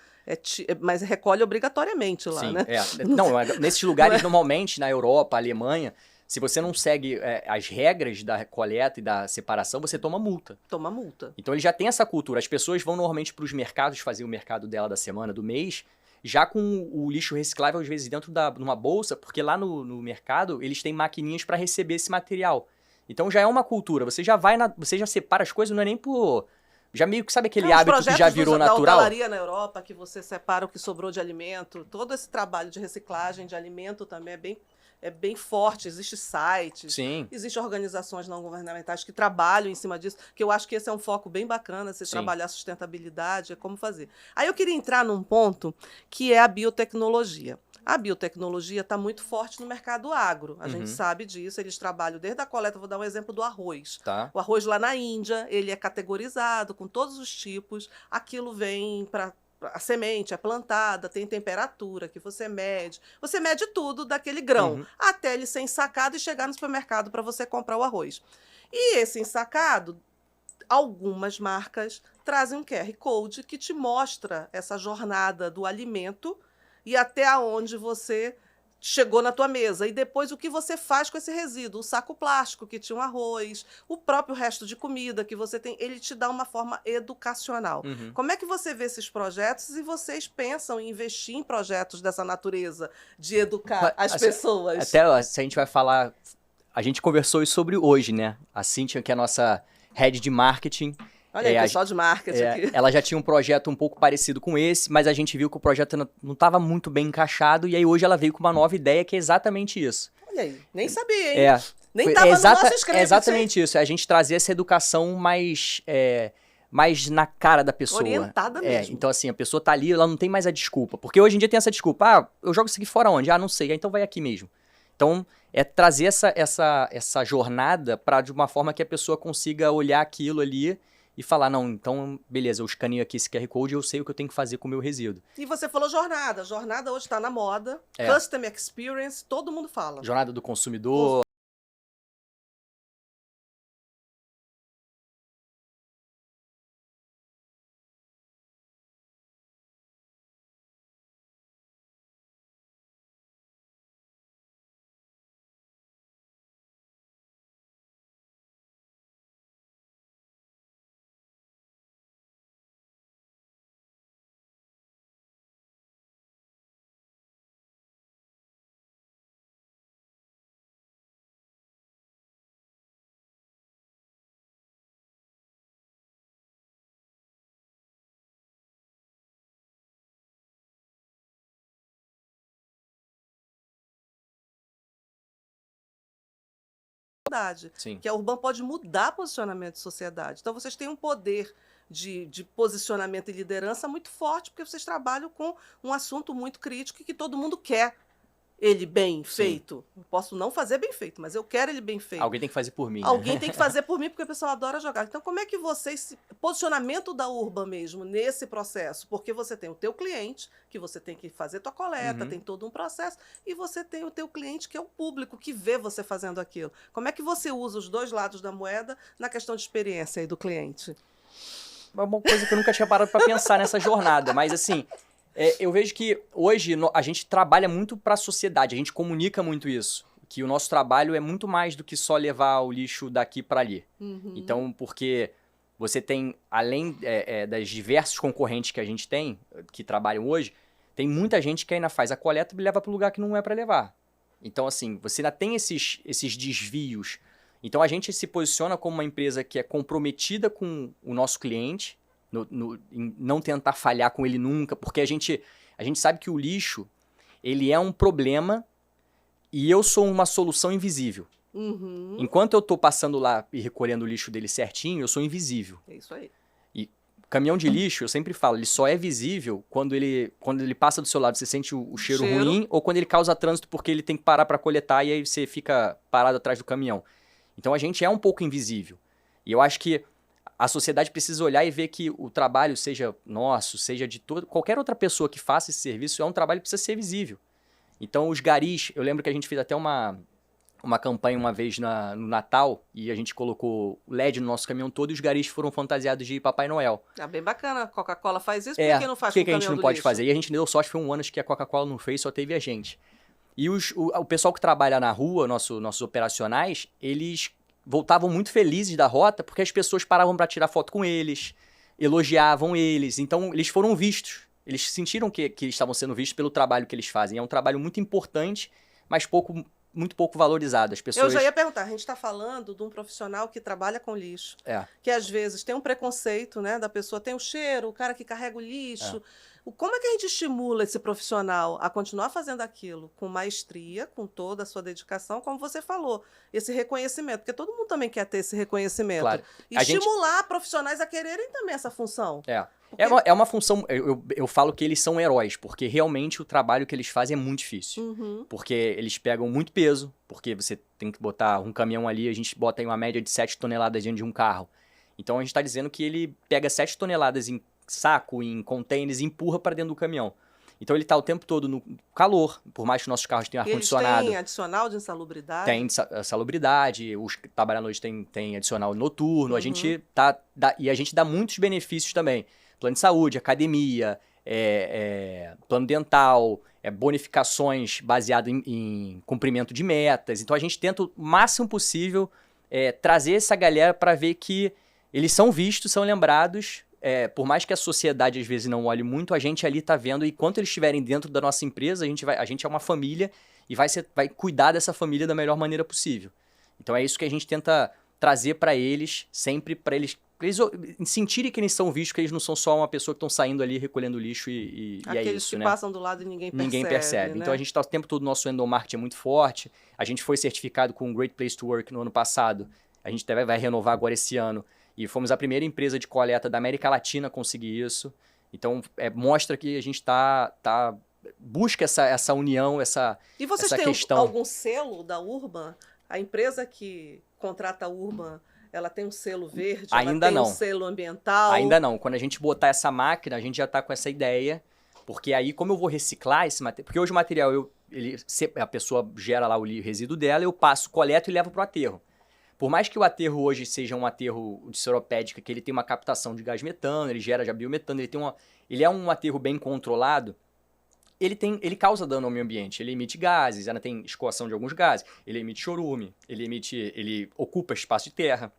Speaker 1: Mas recolhe obrigatoriamente lá, né?
Speaker 2: Não, nesses lugares, normalmente, na Europa, Alemanha, se você não segue as regras da coleta e da separação, você toma multa.
Speaker 1: Toma multa.
Speaker 2: Então ele já tem essa cultura. As pessoas vão normalmente para os mercados fazer o mercado dela da semana, do mês, já com o lixo reciclável, às vezes, dentro de uma bolsa, porque lá no mercado eles têm maquininhas para receber esse material. Então já é uma cultura. Você já você já separa as coisas, não é nem por... Já meio que sabe aquele hábito que já virou natural?
Speaker 1: Da hotelaria na Europa, que você separa o que sobrou de alimento. Todo esse trabalho de reciclagem de alimento também é bem forte. Existem sites, existem organizações não governamentais que trabalham em cima disso, que eu acho que esse é um foco bem bacana, você trabalhar a sustentabilidade, é como fazer. Aí eu queria entrar num ponto que é a biotecnologia. A biotecnologia está muito forte no mercado agro. A gente sabe disso, eles trabalham desde a coleta. Vou dar um exemplo do arroz. O arroz lá na Índia, ele é categorizado com todos os tipos. Aquilo vem para... A semente é plantada, tem temperatura que você mede. Você mede tudo daquele grão, até ele ser ensacado e chegar no supermercado para você comprar o arroz. E esse ensacado, algumas marcas trazem um QR Code que te mostra essa jornada do alimento e até aonde você chegou na tua mesa. E depois o que você faz com esse resíduo. O saco plástico que tinha um arroz, o próprio resto de comida que você tem, ele te dá uma forma educacional. Como é que você vê esses projetos e vocês pensam em investir em projetos dessa natureza, de educar as pessoas?
Speaker 2: Até se a gente vai falar... A gente conversou isso sobre hoje, né? A Cíntia, que é a nossa head de marketing...
Speaker 1: Olha aí, pessoal de marketing aqui.
Speaker 2: Ela já tinha um projeto um pouco parecido com esse, mas a gente viu que o projeto não estava muito bem encaixado, e aí hoje ela veio com uma nova ideia que é exatamente isso.
Speaker 1: Olha aí, nem sabia, hein? Nem estava no nosso script.
Speaker 2: É exatamente isso, é a gente trazer essa educação mais na cara da pessoa.
Speaker 1: Orientada mesmo.
Speaker 2: Então assim, a pessoa tá ali, ela não tem mais a desculpa, porque hoje em dia tem essa desculpa, eu jogo isso aqui fora onde? Não sei, então vai aqui mesmo. Então, é trazer essa jornada para de uma forma que a pessoa consiga olhar aquilo ali e falar, não, então, beleza, eu escaneio aqui esse QR Code e eu sei o que eu tenho que fazer com o meu resíduo.
Speaker 1: E você falou jornada. Jornada hoje está na moda. Customer Experience, todo mundo fala.
Speaker 2: Jornada do consumidor. Sim.
Speaker 1: Que a Urban pode mudar posicionamento de sociedade. Então, vocês têm um poder de posicionamento e liderança muito forte, porque vocês trabalham com um assunto muito crítico e que todo mundo quer ele bem feito. Eu posso não fazer bem feito, mas eu quero ele bem feito.
Speaker 2: Alguém tem que fazer por mim.
Speaker 1: Alguém tem que fazer por mim, porque o pessoal adora jogar. Então, como é que vocês... Posicionamento da Urban mesmo, nesse processo? Porque você tem o teu cliente, que você tem que fazer tua coleta, tem todo um processo, e você tem o teu cliente, que é o público, que vê você fazendo aquilo. Como é que você usa os dois lados da moeda na questão de experiência aí do cliente?
Speaker 2: É uma coisa que eu nunca tinha parado para pensar nessa jornada, mas assim... eu vejo que hoje a gente trabalha muito para a sociedade, a gente comunica muito isso. Que o nosso trabalho é muito mais do que só levar o lixo daqui para ali. Então, porque você tem, além das diversos concorrentes que a gente tem, que trabalham hoje, tem muita gente que ainda faz a coleta e leva para o lugar que não é para levar. Então, assim, você ainda tem esses desvios. Então, a gente se posiciona como uma empresa que é comprometida com o nosso cliente, em não tentar falhar com ele nunca, porque a gente sabe que o lixo, ele é um problema e eu sou uma solução invisível. Enquanto eu estou passando lá e recolhendo o lixo dele certinho, eu sou invisível.
Speaker 1: É isso aí.
Speaker 2: E caminhão de lixo, eu sempre falo, ele só é visível quando ele passa do seu lado, você sente o cheiro ruim, ou quando ele causa trânsito porque ele tem que parar para coletar e aí você fica parado atrás do caminhão. Então a gente é um pouco invisível. E eu acho que a sociedade precisa olhar e ver que o trabalho, seja nosso, seja de qualquer outra pessoa que faça esse serviço, é um trabalho que precisa ser visível. Então, os garis, eu lembro que a gente fez até uma campanha uma vez no Natal, e a gente colocou LED no nosso caminhão todo, e os garis foram fantasiados de Papai Noel.
Speaker 1: Bem bacana, a Coca-Cola faz isso, por que não faz com o caminhão do lixo? Por que a gente não
Speaker 2: pode fazer? E a gente deu sorte, foi um ano que a Coca-Cola não fez, só teve a gente. E o pessoal que trabalha na rua, nossos operacionais, eles voltavam muito felizes da rota, porque as pessoas paravam para tirar foto com eles, elogiavam eles, então eles foram vistos. Eles sentiram que estavam sendo vistos pelo trabalho que eles fazem. É um trabalho muito importante, mas muito pouco valorizado. As pessoas...
Speaker 1: Eu já ia perguntar, a gente está falando de um profissional que trabalha com lixo, que às vezes tem um preconceito, né, da pessoa, tem o cheiro, o cara que carrega o lixo. Como é que a gente estimula esse profissional a continuar fazendo aquilo com maestria, com toda a sua dedicação, como você falou, esse reconhecimento? Porque todo mundo também quer ter esse reconhecimento.
Speaker 2: Claro.
Speaker 1: E estimular profissionais a quererem também essa função.
Speaker 2: É uma função, eu falo que eles são heróis, porque realmente o trabalho que eles fazem é muito difícil. Porque eles pegam muito peso, porque você tem que botar um caminhão ali, a gente bota aí uma média de 7 toneladas dentro de um carro. Então a gente está dizendo que ele pega 7 toneladas em saco, em containers, e empurra para dentro do caminhão. Então ele está o tempo todo no calor, por mais que nossos carros tenham ar-condicionado.
Speaker 1: Eles têm adicional de insalubridade?
Speaker 2: Tem insalubridade, os que trabalham à noite tem adicional noturno, a gente e a gente dá muitos benefícios também. Plano de saúde, academia, plano dental, bonificações baseado em cumprimento de metas. Então a gente tenta o máximo possível trazer essa galera para ver que eles são vistos, são lembrados. Por mais que a sociedade às vezes não olhe muito, a gente ali está vendo, e enquanto eles estiverem dentro da nossa empresa, a gente é uma família e vai cuidar dessa família da melhor maneira possível. Então é isso que a gente tenta trazer para eles, sempre para eles sentirem que eles são vistos, que eles não são só uma pessoa que estão saindo ali recolhendo lixo e é isso.
Speaker 1: Aqueles que passam do lado e ninguém percebe.
Speaker 2: Né? Então a gente está o tempo todo, nosso endomarketing é muito forte, a gente foi certificado com o Great Place to Work no ano passado, a gente vai renovar agora esse ano, e fomos a primeira empresa de coleta da América Latina a conseguir isso. Então, mostra que a gente está busca essa união, essa
Speaker 1: E vocês têm
Speaker 2: questão.
Speaker 1: algum selo da Urban? A empresa que contrata a Urban, ela tem um selo verde?
Speaker 2: Ainda
Speaker 1: ela tem
Speaker 2: não.
Speaker 1: um selo ambiental?
Speaker 2: Ainda não. Quando a gente botar essa máquina, a gente já está com essa ideia, porque aí como eu vou reciclar esse material, porque hoje o material, a pessoa gera lá o resíduo dela, eu passo, coleto e levo para o aterro. Por mais que o aterro hoje seja um aterro de seropédica, que ele tem uma captação de gás metano, ele gera já biometano, ele é um aterro bem controlado, ele causa dano ao meio ambiente, ele emite gases, ela tem escoação de alguns gases, ele emite chorume, ele ocupa espaço de terra.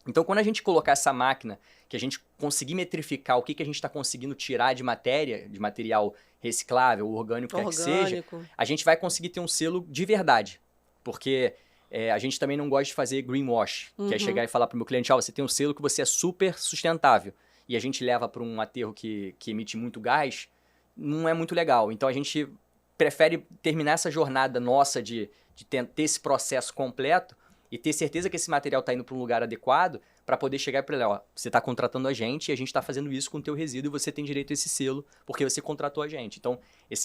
Speaker 2: Então, quando a gente colocar essa máquina, que a gente conseguir metrificar o que a gente está conseguindo tirar de material reciclável, orgânico, quer que seja, a gente vai conseguir ter um selo de verdade. Porque a gente também não gosta de fazer greenwash, que é chegar e falar para o meu cliente, você tem um selo que você é super sustentável, e a gente leva para um aterro que emite muito gás, não é muito legal. Então, a gente prefere terminar essa jornada nossa de ter esse processo completo e ter certeza que esse material está indo para um lugar adequado para poder chegar para ele, você está contratando a gente e a gente está fazendo isso com o teu resíduo e você tem direito a esse selo porque você contratou a gente. Então,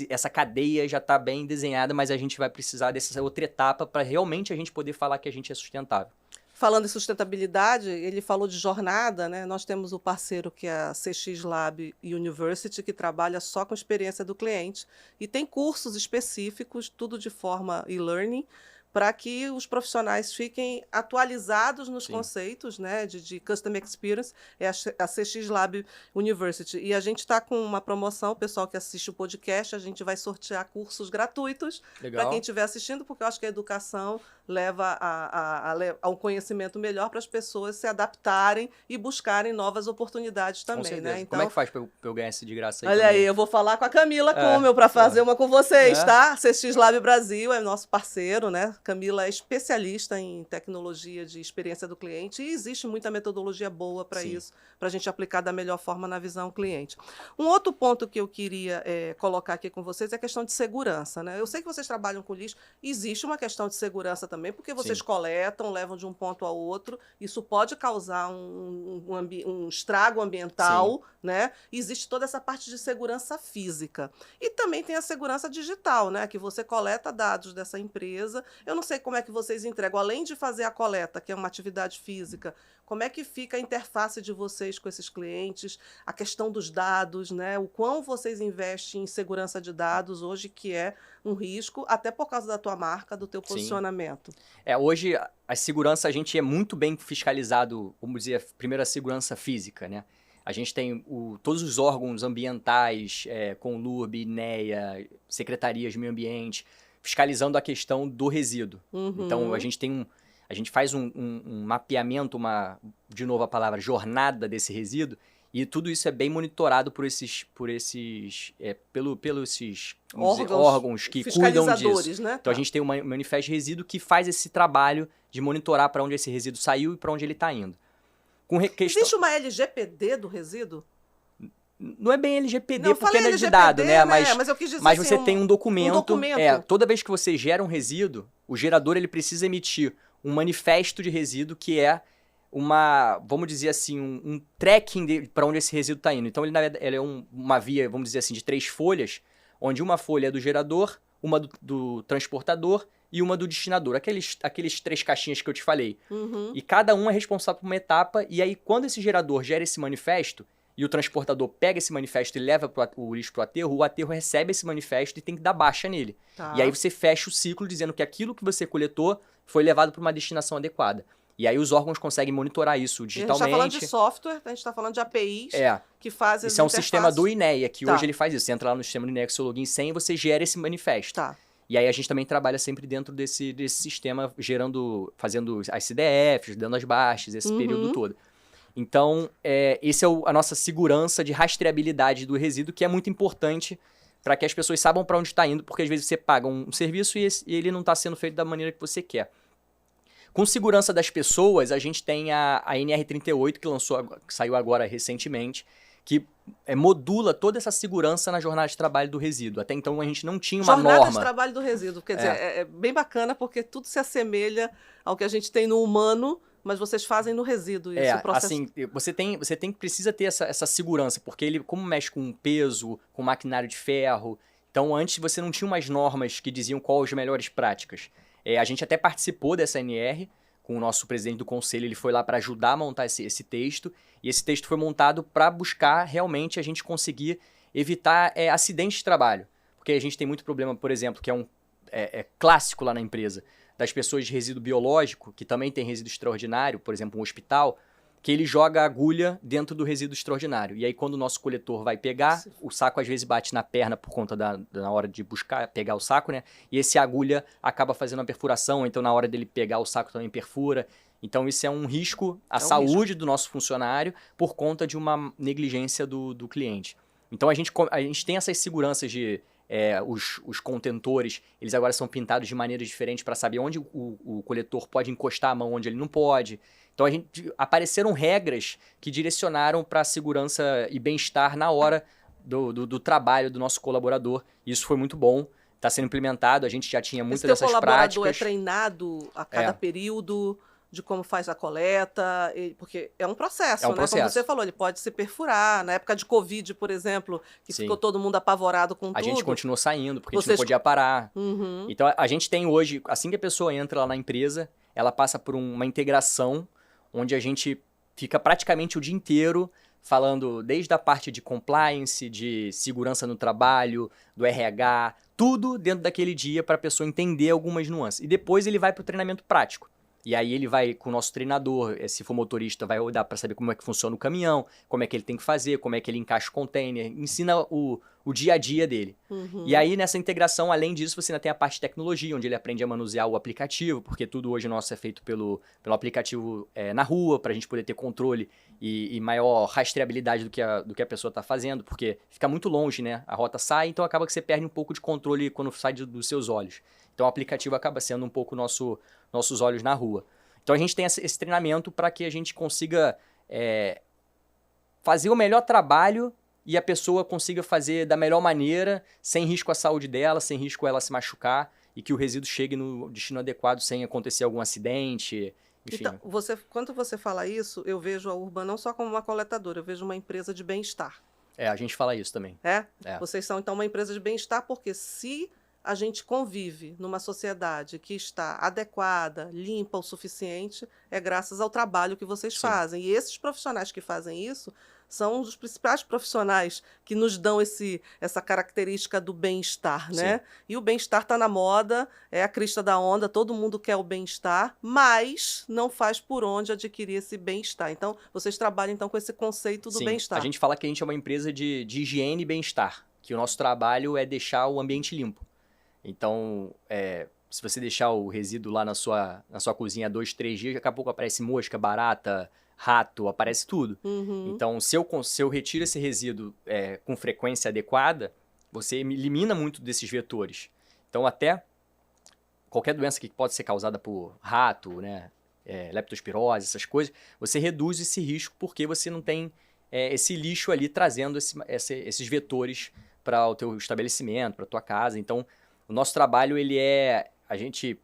Speaker 2: essa cadeia já está bem desenhada, mas a gente vai precisar dessa outra etapa para realmente a gente poder falar que a gente é sustentável.
Speaker 1: Falando em sustentabilidade, ele falou de jornada, né? Nós temos o parceiro que é a CX Lab University, que trabalha só com a experiência do cliente e tem cursos específicos, tudo de forma e-learning, para que os profissionais fiquem atualizados nos conceitos, né, de Customer Experience, é a CX Lab University. E a gente está com uma promoção, o pessoal que assiste o podcast, a gente vai sortear cursos gratuitos para quem estiver assistindo, porque eu acho que a educação leva a um conhecimento melhor para as pessoas se adaptarem e buscarem novas oportunidades também. Né? Então,
Speaker 2: como é que faz para eu ganhar esse de graça aí?
Speaker 1: Olha
Speaker 2: também?
Speaker 1: aí, eu vou falar com a Camila Kummel para fazer uma com vocês, tá? CX Lab Brasil é nosso parceiro, né? Camila é especialista em tecnologia de experiência do cliente e existe muita metodologia boa para isso, para a gente aplicar da melhor forma na visão cliente. Um outro ponto que eu queria colocar aqui com vocês é a questão de segurança, né? Eu sei que vocês trabalham com lixo, existe uma questão de segurança também, porque vocês coletam, levam de um ponto ao outro, isso pode causar um estrago ambiental, né? Existe toda essa parte de segurança física. E também tem a segurança digital, né? Que você coleta dados dessa empresa. Eu não sei como é que vocês entregam, além de fazer a coleta, que é uma atividade física, como é que fica a interface de vocês com esses clientes, a questão dos dados, né? O quão vocês investem em segurança de dados hoje, que é um risco, até por causa da tua marca, do teu posicionamento.
Speaker 2: Hoje, a segurança, a gente é muito bem fiscalizado, vamos dizer, primeiro a segurança física, né? A gente tem todos os órgãos ambientais, Conlurb, INEA, secretarias de meio ambiente, fiscalizando a questão do resíduo. Então, a gente faz um mapeamento, de novo a palavra, jornada desse resíduo, e tudo isso é bem monitorado pelos órgãos que cuidam disso.
Speaker 1: Né?
Speaker 2: Então, a gente tem um manifesto de resíduo que faz esse trabalho de monitorar para onde esse resíduo saiu e para onde ele está indo.
Speaker 1: Existe uma LGPD do resíduo?
Speaker 2: Não é bem LGPD, porque não é de dado, né?
Speaker 1: Mas eu quis dizer
Speaker 2: mas
Speaker 1: assim,
Speaker 2: você tem um documento.
Speaker 1: Toda
Speaker 2: vez que você gera um resíduo, o gerador ele precisa emitir um manifesto de resíduo que é vamos dizer assim, um tracking para onde esse resíduo está indo. Então, ele é uma via, vamos dizer assim, de 3 folhas, onde uma folha é do gerador, uma do transportador e uma do destinador. Aqueles 3 caixinhas que eu te falei. E cada um é responsável por uma etapa, e aí quando esse gerador gera esse manifesto, e o transportador pega esse manifesto e leva o lixo para o aterro recebe esse manifesto e tem que dar baixa nele. E aí você fecha o ciclo dizendo que aquilo que você coletou foi levado para uma destinação adequada. E aí os órgãos conseguem monitorar isso digitalmente.
Speaker 1: A gente está falando de software, a gente está falando de APIs que fazem
Speaker 2: isso é um sistema do INEA, que hoje ele faz isso. Você entra lá no sistema do INEA com seu login e senha e você gera esse manifesto. E aí a gente também trabalha sempre dentro desse sistema, fazendo as CDFs, dando as baixas, esse período todo. Então, esse é a nossa segurança de rastreabilidade do resíduo, que é muito importante para que as pessoas saibam para onde está indo, porque às vezes você paga um serviço e ele não está sendo feito da maneira que você quer. Com segurança das pessoas, a gente tem a NR38, que saiu agora recentemente, que modula toda essa segurança na jornada de trabalho do resíduo. Até então, a gente não tinha uma norma.
Speaker 1: Jornada de trabalho do resíduo, quer dizer, é bem bacana porque tudo se assemelha ao que a gente tem no humano, mas vocês fazem no resíduo isso, o processo.
Speaker 2: Assim, precisa ter essa segurança, porque ele, como mexe com peso, com maquinário de ferro, Então, antes você não tinha umas normas que diziam quais as melhores práticas. A gente até participou dessa NR com o nosso presidente do conselho, ele foi lá para ajudar a montar esse texto, e esse texto foi montado para buscar realmente a gente conseguir evitar acidentes de trabalho. Porque a gente tem muito problema, por exemplo, que é clássico lá na empresa, das pessoas de resíduo biológico, que também tem resíduo extraordinário, por exemplo, um hospital, que ele joga a agulha dentro do resíduo extraordinário. E aí, quando o nosso coletor vai pegar, o saco às vezes bate na perna por conta na hora de pegar o saco, né? E esse agulha acaba fazendo uma perfuração, então na hora dele pegar o saco também perfura. Então isso é um risco à saúde do nosso funcionário por conta de uma negligência do cliente. Então a gente tem essas seguranças de... os contentores, eles agora são pintados de maneiras diferentes para saber onde o coletor pode encostar a mão, onde ele não pode. Então, apareceram regras que direcionaram para a segurança e bem-estar na hora do trabalho do nosso colaborador. Isso foi muito bom, está sendo implementado, a gente já tinha muitas dessas práticas.
Speaker 1: Esse colaborador é treinado a cada período de como faz a coleta, porque é um processo, né? Como você falou, ele pode se perfurar. Na época de Covid, por exemplo, que ficou todo mundo apavorado com tudo.
Speaker 2: A gente continuou saindo, porque a gente não podia parar. Então, a gente tem hoje, assim que a pessoa entra lá na empresa, ela passa por uma integração, onde a gente fica praticamente o dia inteiro falando desde a parte de compliance, de segurança no trabalho, do RH, tudo dentro daquele dia para a pessoa entender algumas nuances. E depois ele vai para o treinamento prático. E aí ele vai com o nosso treinador, se for motorista, vai olhar para saber como é que funciona o caminhão, como é que ele tem que fazer, como é que ele encaixa o container, ensina o dia a dia dele. E aí nessa integração, além disso, você ainda tem a parte de tecnologia, onde ele aprende a manusear o aplicativo, porque tudo hoje nosso é feito pelo aplicativo na rua, para a gente poder ter controle e maior rastreabilidade do que a pessoa está fazendo, porque fica muito longe, né? A rota sai, então acaba que você perde um pouco de controle quando sai dos seus olhos. Então o aplicativo acaba sendo um pouco nossos olhos na rua. Então a gente tem esse treinamento para que a gente consiga fazer o melhor trabalho e a pessoa consiga fazer da melhor maneira, sem risco à saúde dela, sem risco a ela se machucar, e que o resíduo chegue no destino adequado sem acontecer algum acidente, enfim.
Speaker 1: Então, quando você fala isso, eu vejo a Urban não só como uma coletadora, eu vejo uma empresa de bem-estar.
Speaker 2: A gente fala isso também.
Speaker 1: Vocês são então uma empresa de bem-estar, porque se a gente convive numa sociedade que está adequada, limpa o suficiente, é graças ao trabalho que vocês fazem. E esses profissionais que fazem isso são um dos principais profissionais que nos dão essa característica do bem-estar, né? E o bem-estar está na moda, é a crista da onda, todo mundo quer o bem-estar, mas não faz por onde adquirir esse bem-estar. Então, vocês trabalham então com esse conceito do bem-estar.
Speaker 2: A gente fala que a gente é uma empresa de higiene e bem-estar, que o nosso trabalho é deixar o ambiente limpo. Então, se você deixar o resíduo lá na sua cozinha 2, 3 dias, daqui a pouco aparece mosca, barata, rato, aparece tudo. Então, se eu retiro esse resíduo com frequência adequada, você elimina muito desses vetores. Então, até qualquer doença que pode ser causada por rato, né, leptospirose, essas coisas, você reduz esse risco porque você não tem esse lixo ali trazendo esses vetores para o teu estabelecimento, para a tua casa. Então, o nosso trabalho, ele a gente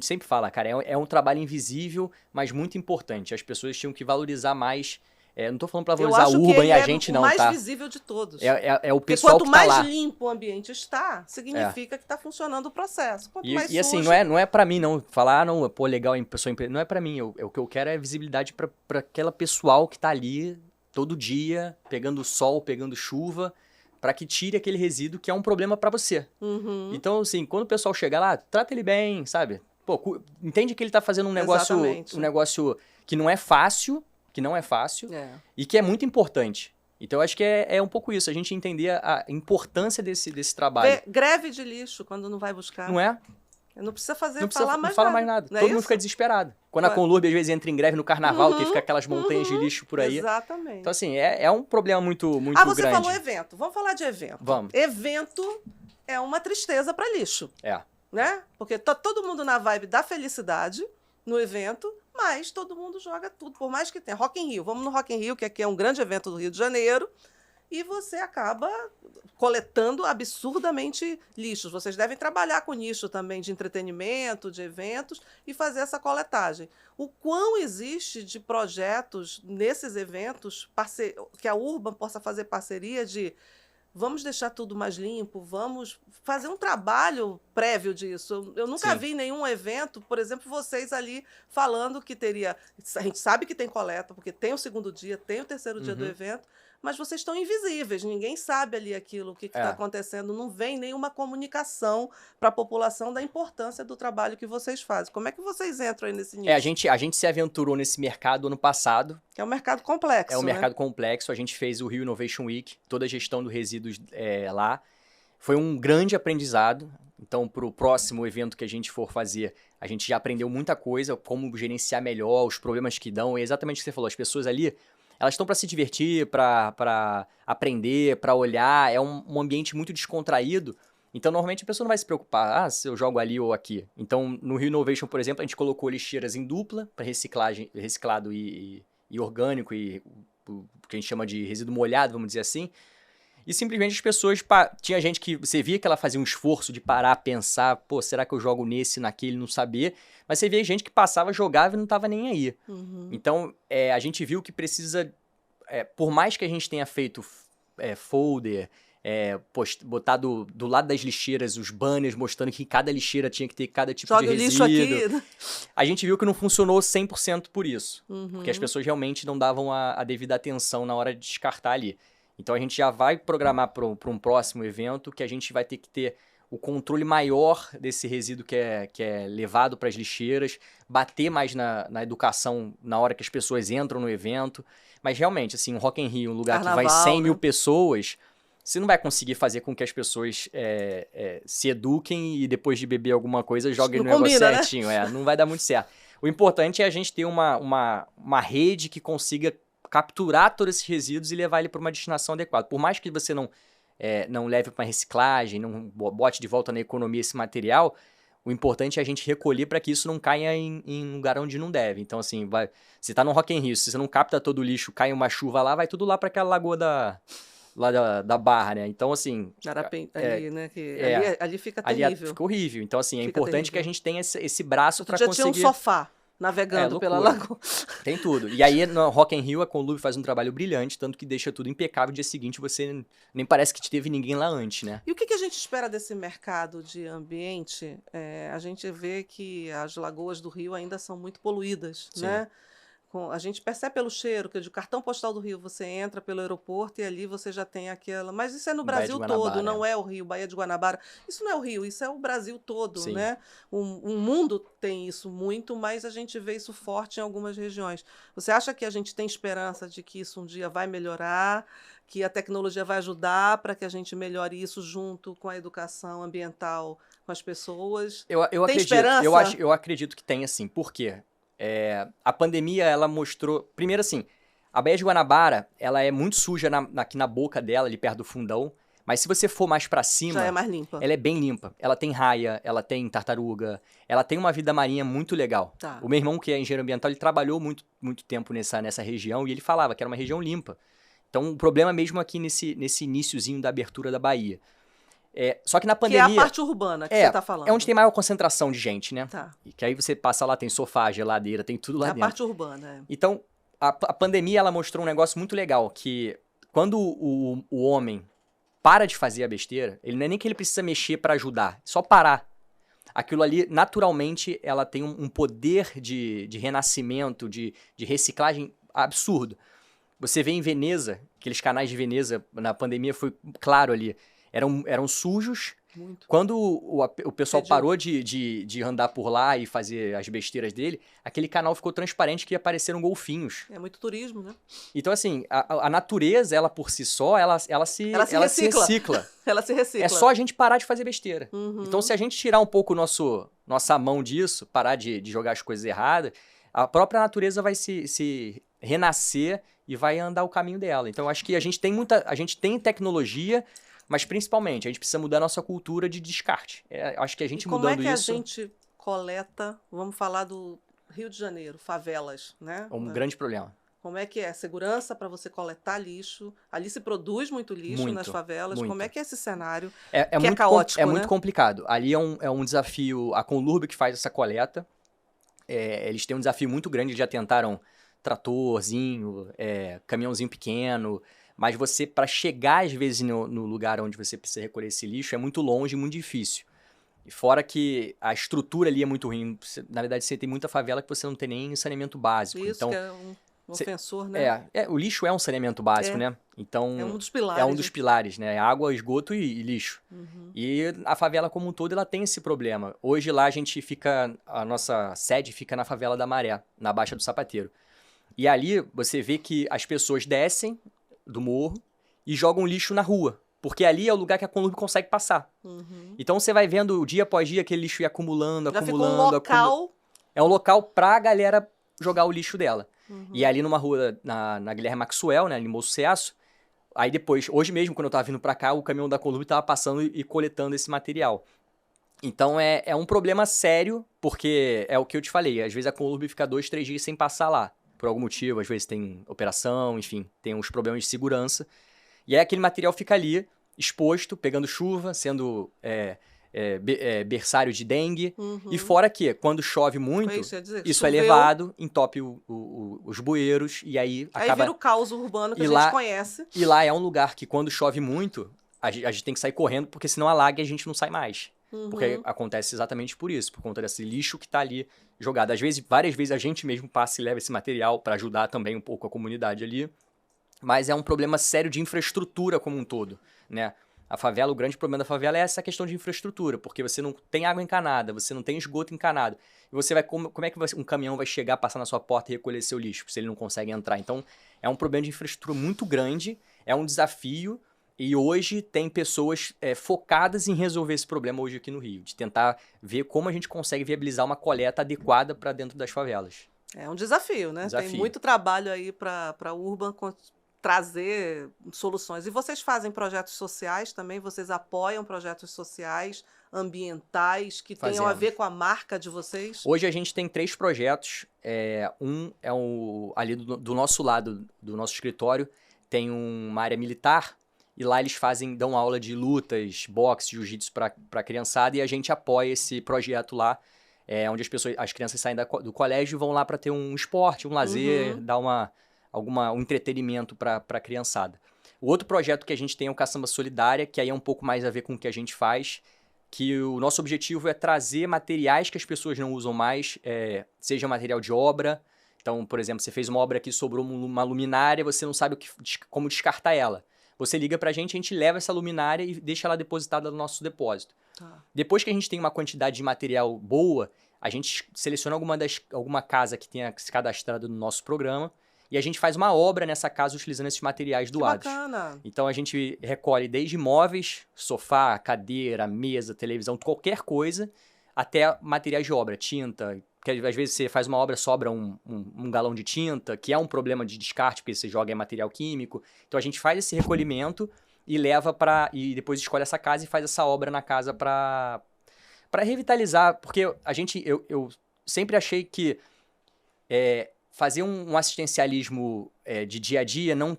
Speaker 2: sempre fala, cara, é um trabalho invisível, mas muito importante. As pessoas tinham que valorizar mais. Não estou falando para valorizar a Urban e a gente não, tá?
Speaker 1: É o mais visível de todos.
Speaker 2: É o pessoal que tá lá.
Speaker 1: Quanto mais limpo o ambiente está, significa que está funcionando o processo. Quanto mais sujo...
Speaker 2: assim, não é para mim não falar, não, pô, legal, a pessoa não é para mim. O que eu quero é visibilidade para aquela pessoal que está ali todo dia, pegando sol, pegando chuva, para que tire aquele resíduo que é um problema para você. Então, assim, quando o pessoal chega lá, trata ele bem, sabe? Pô, entende que ele tá fazendo um negócio que não é fácil, e que é muito importante. Então, eu acho que é um pouco isso, a gente entender a importância desse trabalho.
Speaker 1: Greve de lixo, quando não vai buscar.
Speaker 2: Não é?
Speaker 1: Não precisa
Speaker 2: não fala mais nada. Todo mundo fica desesperado. Quando a Conlurb, às vezes, entra em greve no carnaval, que fica aquelas montanhas de lixo por aí.
Speaker 1: Exatamente.
Speaker 2: Então, assim, é um problema muito grande.
Speaker 1: Você falou evento. Vamos falar de evento.
Speaker 2: Vamos.
Speaker 1: Evento é uma tristeza para lixo. Né? Porque tá todo mundo na vibe da felicidade no evento, mas todo mundo joga tudo. Por mais que tenha Rock in Rio. Vamos no Rock in Rio, que aqui é um grande evento do Rio de Janeiro. E você acaba coletando absurdamente lixos. Vocês devem trabalhar com nicho também de entretenimento, de eventos, e fazer essa coletagem. O quão existe de projetos nesses eventos que a Urban possa fazer parceria de vamos deixar tudo mais limpo, vamos fazer um trabalho prévio disso. Eu nunca
Speaker 2: Sim.
Speaker 1: vi nenhum evento, por exemplo, vocês ali falando que teria... A gente sabe que tem coleta, porque tem o segundo dia, tem o terceiro dia do evento, mas vocês estão invisíveis, ninguém sabe ali aquilo, o que está acontecendo, não vem nenhuma comunicação para a população da importância do trabalho que vocês fazem. Como é que vocês entram aí nesse nicho?
Speaker 2: A gente se aventurou nesse mercado ano passado.
Speaker 1: É um mercado complexo,
Speaker 2: É um
Speaker 1: né?
Speaker 2: mercado complexo, a gente fez o Rio Innovation Week, toda a gestão dos resíduos lá. Foi um grande aprendizado, então para o próximo evento que a gente for fazer, a gente já aprendeu muita coisa, como gerenciar melhor, os problemas que dão, é exatamente o que você falou, as pessoas ali, elas estão para se divertir, para aprender, para olhar, é um ambiente muito descontraído, então normalmente a pessoa não vai se preocupar, se eu jogo ali ou aqui. Então no Rio Innovation, por exemplo, a gente colocou lixeiras em dupla, para reciclado e orgânico e o que a gente chama de resíduo molhado, vamos dizer assim. E simplesmente as pessoas... Tinha gente que você via que ela fazia um esforço de parar, pensar, pô, será que eu jogo nesse, naquele, não saber? Mas você via gente que passava, jogava e não estava nem aí. Então, a gente viu que precisa... por mais que a gente tenha feito folder, botado do lado das lixeiras os banners mostrando que cada lixeira tinha que ter cada tipo de resíduo.
Speaker 1: Joga o lixo aqui.
Speaker 2: A gente viu que não funcionou 100% por isso. Porque as pessoas realmente não davam a devida atenção na hora de descartar ali. Então a gente já vai programar para um próximo evento que a gente vai ter que ter o controle maior desse resíduo que é levado para as lixeiras, bater mais na educação na hora que as pessoas entram no evento. Mas realmente, assim, um Rock in Rio, um lugar
Speaker 1: Carnaval,
Speaker 2: que vai 100
Speaker 1: né?
Speaker 2: mil pessoas, você não vai conseguir fazer com que as pessoas se eduquem e depois de beber alguma coisa joguem no negócio certinho. Né? Não vai dar muito certo. O importante é a gente ter uma rede que consiga capturar todos esses resíduos e levar ele para uma destinação adequada. Por mais que você não leve para reciclagem, não bote de volta na economia esse material, o importante é a gente recolher para que isso não caia em lugar onde não deve. Então, assim, você tá no Rock in Rio, se você não capta todo o lixo, cai uma chuva lá, vai tudo lá para aquela lagoa da Barra, né? Então, assim...
Speaker 1: ali, né? Ali fica terrível.
Speaker 2: Ali fica horrível. Então, assim, é importante que a gente tenha esse braço para conseguir...
Speaker 1: Já tinha um sofá navegando pela lagoa.
Speaker 2: Tem tudo. E aí, no Rock in Rio, a Conlube faz um trabalho brilhante, tanto que deixa tudo impecável. No dia seguinte, você nem parece que teve ninguém lá antes, né?
Speaker 1: E o que a gente espera desse mercado de ambiente? A gente vê que as lagoas do Rio ainda são muito poluídas, né? A gente percebe pelo cheiro, que o cartão postal do Rio, você entra pelo aeroporto e ali você já tem aquela... Mas isso é no Brasil todo, não é o Rio, Baía de Guanabara. Isso não é o Rio, isso é o Brasil todo, né? O mundo tem isso muito, mas a gente vê isso forte em algumas regiões. Você acha que a gente tem esperança de que isso um dia vai melhorar, que a tecnologia vai ajudar para que a gente melhore isso junto com a educação ambiental com as pessoas?
Speaker 2: Eu
Speaker 1: tem
Speaker 2: acredito,
Speaker 1: esperança?
Speaker 2: Eu acredito que tem, assim. Por quê? A pandemia, ela mostrou... Primeiro, assim, a Baía de Guanabara, ela é muito suja aqui na boca dela, ali perto do fundão. Mas se você for mais pra cima...
Speaker 1: Já é mais limpa.
Speaker 2: Ela é bem limpa. Ela tem raia, ela tem tartaruga, ela tem uma vida marinha muito legal.
Speaker 1: Tá.
Speaker 2: O meu irmão, que é engenheiro ambiental, ele trabalhou muito, muito tempo nessa região e ele falava que era uma região limpa. Então, o problema mesmo aqui nesse iniciozinho da abertura da Baía. Só que na pandemia...
Speaker 1: Que é a parte urbana que você está falando.
Speaker 2: É onde tem maior concentração de gente, né?
Speaker 1: Tá.
Speaker 2: E que aí você passa lá, tem sofá, geladeira, tem tudo lá dentro.
Speaker 1: É a parte urbana,
Speaker 2: Então, a pandemia, ela mostrou um negócio muito legal, que quando o homem para de fazer a besteira, ele não é nem que ele precisa mexer para ajudar, só parar. Aquilo ali, naturalmente, ela tem um poder de renascimento, de reciclagem absurdo. Você vê em Veneza, aqueles canais de Veneza, na pandemia foi claro ali, eram sujos.
Speaker 1: Muito.
Speaker 2: Quando o pessoal parou de andar por lá e fazer as besteiras dele, aquele canal ficou transparente que apareceram golfinhos.
Speaker 1: É muito turismo, né?
Speaker 2: Então, assim, a natureza, ela por si só, ela se recicla.
Speaker 1: Ela se recicla.
Speaker 2: É só a gente parar de fazer besteira.
Speaker 1: Uhum.
Speaker 2: Então, se a gente tirar um pouco nossa mão disso, parar de jogar as coisas erradas, a própria natureza vai se renascer e vai andar o caminho dela. Então, acho que a gente tem tecnologia, mas principalmente a gente precisa mudar a nossa cultura de descarte. Acho que a gente mudando isso...
Speaker 1: Como é que a gente coleta, vamos falar do Rio de Janeiro, favelas, né?
Speaker 2: É um grande problema.
Speaker 1: Como é que é? Segurança para você coletar lixo. Ali se produz muito lixo nas favelas. Como é que é esse cenário? Que é caótico,
Speaker 2: É muito complicado. Ali é um desafio, a Conlurb que faz essa coleta. Eles têm um desafio muito grande, eles já tentaram tratorzinho, caminhãozinho pequeno, Mas você, para chegar às vezes no lugar onde você precisa recolher esse lixo, é muito longe e muito difícil. E fora que a estrutura ali é muito ruim. Na verdade, você tem muita favela que você não tem nem saneamento básico.
Speaker 1: Isso
Speaker 2: Então,
Speaker 1: que é um ofensor, né?
Speaker 2: o lixo é um saneamento básico,
Speaker 1: É.
Speaker 2: né? Então,
Speaker 1: É um dos pilares.
Speaker 2: é um dos pilares, né? Água, esgoto e lixo. E a favela como um todo, ela tem esse problema. Hoje lá a nossa sede fica na favela da Maré, na Baixa do Sapateiro. E ali você vê que as pessoas descem do morro e jogam lixo na rua. Porque ali é o lugar que a Conlurb consegue passar. Então você vai vendo dia após dia aquele lixo ir acumulando,
Speaker 1: Já
Speaker 2: acumulando.
Speaker 1: fica um local...
Speaker 2: É um local pra galera jogar o lixo dela. E ali numa rua, na Guilherme Maxwell, né, ali em Moço Ceaço, aí depois, hoje mesmo, quando eu tava vindo pra cá, o caminhão da Conlurb tava passando e coletando esse material. Então é um problema sério, porque é o que eu te falei, às vezes a Conlurb fica 2, 3 dias sem passar lá, por algum motivo, às vezes tem operação, enfim, tem uns problemas de segurança. E aí aquele material fica ali, exposto, pegando chuva, sendo berçário de dengue. E fora que, quando chove muito, isso é levado, entope os bueiros, e aí acaba...
Speaker 1: Aí vira o caos urbano que a gente conhece.
Speaker 2: E lá é um lugar que, quando chove muito, a gente tem que sair correndo, porque senão alaga e a gente não sai mais. Porque acontece exatamente por isso, por conta desse lixo que está ali jogado. Às vezes, várias vezes, a gente mesmo passa e leva esse material para ajudar também um pouco a comunidade ali. Mas é um problema sério de infraestrutura como um todo, né? A favela, o grande problema da favela é essa questão de infraestrutura, porque você não tem água encanada, você não tem esgoto encanado. E você vai como é que um caminhão vai chegar, passar na sua porta e recolher seu lixo, se ele não consegue entrar? Então, é um problema de infraestrutura muito grande, é um desafio, e hoje tem pessoas focadas em resolver esse problema hoje aqui no Rio, de tentar ver como a gente consegue viabilizar uma coleta adequada para dentro das favelas.
Speaker 1: É um desafio, né? Tem muito trabalho aí para a Urban trazer soluções. E vocês fazem projetos sociais também? Vocês apoiam projetos sociais, ambientais, que tenham a ver com a marca de vocês?
Speaker 2: Hoje a gente tem 3 projetos. Um é ali do nosso lado, do nosso escritório, tem uma área militar, e lá eles dão aula de lutas, boxe, jiu-jitsu para criançada, e a gente apoia esse projeto lá, onde as crianças saem do colégio e vão lá para ter um esporte, um lazer, dar um entretenimento para a criançada. O outro projeto que a gente tem é o Caçamba Solidária, que aí é um pouco mais a ver com o que a gente faz, que o nosso objetivo é trazer materiais que as pessoas não usam mais, seja material de obra. Então, por exemplo, você fez uma obra que sobrou uma luminária, você não sabe como descartar ela. Você liga pra gente, a gente leva essa luminária e deixa ela depositada no nosso depósito. Depois que a gente tem uma quantidade de material boa, a gente seleciona alguma casa que tenha se cadastrado no nosso programa, e a gente faz uma obra nessa casa utilizando esses materiais doados.
Speaker 1: Que bacana!
Speaker 2: Então a gente recolhe desde móveis, sofá, cadeira, mesa, televisão, qualquer coisa, até materiais de obra, tinta. Porque às vezes você faz uma obra, sobra um galão de tinta, que é um problema de descarte, porque você joga em material químico. Então a gente faz esse recolhimento e leva e depois escolhe essa casa e faz essa obra na casa para revitalizar. Porque eu sempre achei que fazer um assistencialismo de dia a dia não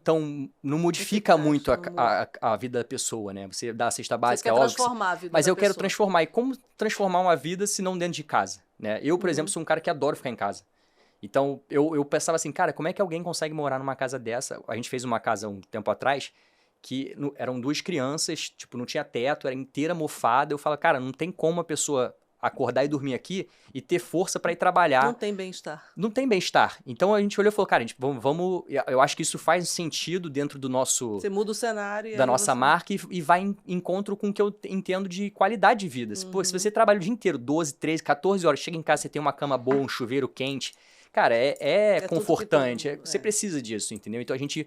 Speaker 2: modifica muito a vida da pessoa, né? Você dá a cesta básica,
Speaker 1: você quer transformar a vida
Speaker 2: mas
Speaker 1: da
Speaker 2: eu quero
Speaker 1: pessoa.
Speaker 2: transformar. E como transformar uma vida se não dentro de casa, né? Eu, por exemplo, sou um cara que adoro ficar em casa. Então, eu pensava assim, cara, como é que alguém consegue morar numa casa dessa? A gente fez uma casa um tempo atrás que eram 2 crianças, tipo, não tinha teto, era inteira mofada. Eu falo, cara, não tem como a pessoa acordar e dormir aqui e ter força para ir trabalhar.
Speaker 1: Não tem bem-estar.
Speaker 2: Não tem bem-estar. Então a gente olhou e falou, cara, vamos. Eu acho que isso faz sentido dentro do nosso.
Speaker 1: Você muda o cenário.
Speaker 2: Da nossa marca e vai em encontro com o que eu entendo de qualidade de vida. Pô, se você trabalha o dia inteiro, 12, 13, 14 horas, chega em casa, você tem uma cama boa, um chuveiro quente. Cara, é confortante. Você precisa disso, entendeu? Então a gente.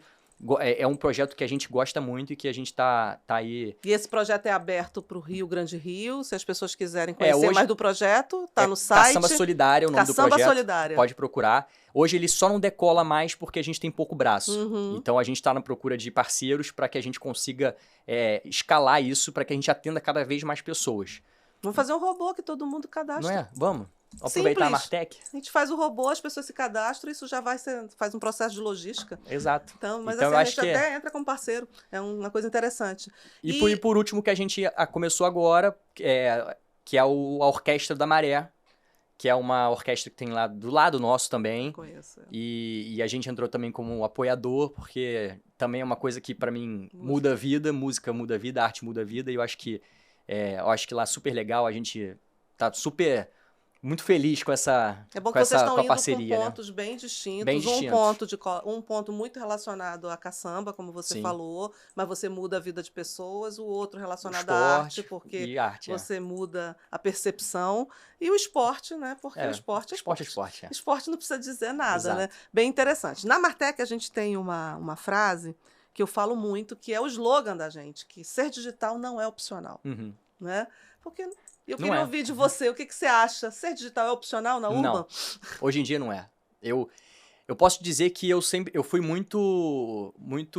Speaker 2: É um projeto que a gente gosta muito e que a gente tá aí...
Speaker 1: E esse projeto é aberto para o Rio Grande Rio, se as pessoas quiserem conhecer mais do projeto, tá no site.
Speaker 2: Caçamba Solidária é o nome do projeto.
Speaker 1: Caçamba Solidária.
Speaker 2: Pode procurar. Hoje ele só não decola mais porque a gente tem pouco braço. Então a gente está na procura de parceiros para que a gente consiga escalar isso, para que a gente atenda cada vez mais pessoas.
Speaker 1: Vamos fazer um robô que todo mundo cadastra.
Speaker 2: Não é? Vamos. Aproveitar a Martec.
Speaker 1: A gente faz o robô, as pessoas se cadastram, isso já faz um processo de logística.
Speaker 2: Exato.
Speaker 1: Mas
Speaker 2: então,
Speaker 1: assim, a gente até entra como parceiro. É uma coisa interessante.
Speaker 2: E por último, que a gente começou agora, que é a Orquestra da Maré, que é uma orquestra que tem lá do lado nosso também.
Speaker 1: Conheço.
Speaker 2: E a gente entrou também como apoiador, porque também é uma coisa que para mim muda a vida, música muda a vida, arte muda a vida, e eu acho que lá super legal, a gente tá super muito feliz com essa
Speaker 1: É bom
Speaker 2: com
Speaker 1: que vocês
Speaker 2: essa
Speaker 1: estão
Speaker 2: com a
Speaker 1: indo
Speaker 2: parceria,
Speaker 1: por
Speaker 2: né?
Speaker 1: pontos bem distintos.
Speaker 2: Bem distintos.
Speaker 1: Um ponto muito relacionado à caçamba, como você
Speaker 2: Sim.
Speaker 1: falou, mas você muda a vida de pessoas, o outro relacionado à
Speaker 2: Esporte
Speaker 1: arte, porque
Speaker 2: e arte,
Speaker 1: você muda a percepção, e o esporte, né? Porque o esporte é esporte.
Speaker 2: Esporte.
Speaker 1: Esporte não precisa dizer nada,
Speaker 2: Exato.
Speaker 1: né? Bem interessante. Na Martech a gente tem uma frase que eu falo muito, que é o slogan da gente, que ser digital não é opcional,
Speaker 2: Uhum.
Speaker 1: né? Porque eu
Speaker 2: Não
Speaker 1: queria
Speaker 2: é.
Speaker 1: ouvir de você, o que você acha? Ser digital é opcional na Urban?
Speaker 2: Não. Hoje em dia não é. Eu posso dizer que eu fui muito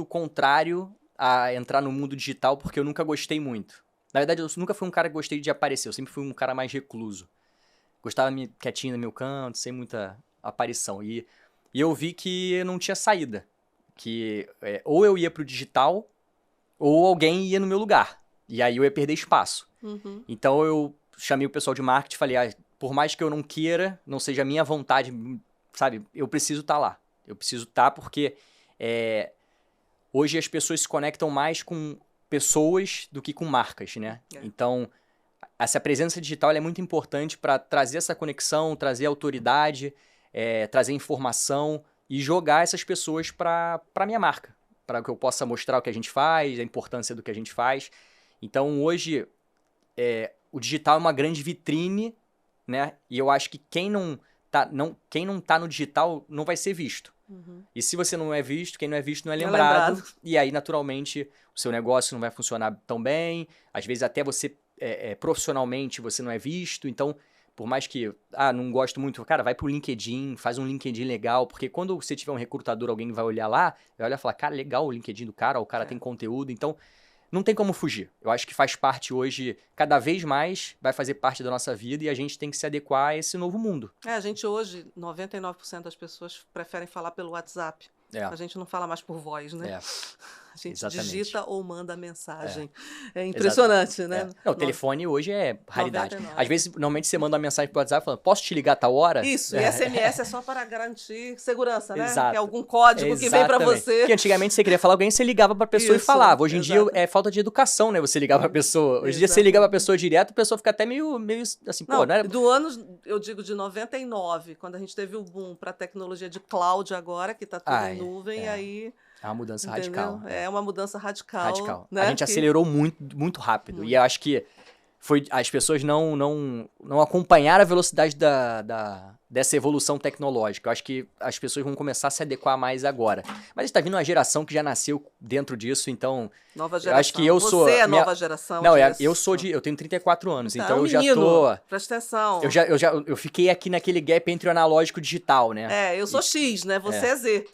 Speaker 2: contrário a entrar no mundo digital porque eu nunca gostei muito. Na verdade, eu nunca fui um cara que gostei de aparecer, eu sempre fui um cara mais recluso. Gostava quietinho no meu canto, sem muita aparição. E eu vi que não tinha saída. Que ou eu ia pro digital, ou alguém ia no meu lugar. E aí eu ia perder espaço.
Speaker 1: Uhum.
Speaker 2: Então eu chamei o pessoal de marketing e falei, por mais que eu não queira, não seja a minha vontade, sabe, eu preciso estar lá. Eu preciso estar porque hoje as pessoas se conectam mais com pessoas do que com marcas, né? Então, essa presença digital ela é muito importante para trazer essa conexão, trazer autoridade, trazer informação e jogar essas pessoas para a minha marca, para que eu possa mostrar o que a gente faz, a importância do que a gente faz. Então, hoje, o digital é uma grande vitrine, né? E eu acho que quem não tá no digital não vai ser visto.
Speaker 1: Uhum.
Speaker 2: E se você não é visto, quem não é visto não é lembrado. E aí, naturalmente, o seu negócio não vai funcionar tão bem. Às vezes, até você, profissionalmente, você não é visto. Então, por mais que, não gosto muito, cara, vai pro LinkedIn, faz um LinkedIn legal. Porque quando você tiver um recrutador, alguém vai olhar lá, vai olhar e falar, cara, legal o LinkedIn do cara, o cara tem conteúdo. Então, não tem como fugir. Eu acho que faz parte hoje, cada vez mais, vai fazer parte da nossa vida e a gente tem que se adequar a esse novo mundo.
Speaker 1: A gente hoje, 99% das pessoas preferem falar pelo WhatsApp. A gente não fala mais por voz, né? A gente digita ou manda mensagem. É impressionante, né?
Speaker 2: Não, o telefone hoje é raridade.
Speaker 1: 99.
Speaker 2: Às vezes, normalmente, você manda uma mensagem pro WhatsApp falando, posso te ligar a tal hora?
Speaker 1: Isso, e SMS é só para garantir segurança, né?
Speaker 2: Exato.
Speaker 1: Que é algum código que vem para você.
Speaker 2: Porque antigamente você queria falar alguém, você ligava pra pessoa e falava. Hoje em dia é falta de educação, né? Você ligar pra pessoa. Hoje em dia você liga pra pessoa direto, a pessoa fica até meio assim,
Speaker 1: não,
Speaker 2: pô, não era...
Speaker 1: Do ano, eu digo de 99, quando a gente teve o boom pra tecnologia de cloud agora, que tá tudo em nuvem, aí...
Speaker 2: É uma mudança
Speaker 1: radical. É uma mudança radical. Né?
Speaker 2: A gente acelerou muito rápido. E eu acho que as pessoas não acompanharam a velocidade dessa evolução tecnológica. Eu acho que as pessoas vão começar a se adequar mais agora. Mas está vindo uma geração que já nasceu dentro disso, então...
Speaker 1: Nova geração.
Speaker 2: Eu acho que eu sou...
Speaker 1: Você é a nova geração.
Speaker 2: Não, eu tenho 34 anos, então eu já tô...
Speaker 1: Presta atenção.
Speaker 2: Eu fiquei aqui naquele gap entre o analógico e o digital, né?
Speaker 1: Eu sou X, né? Você é Z.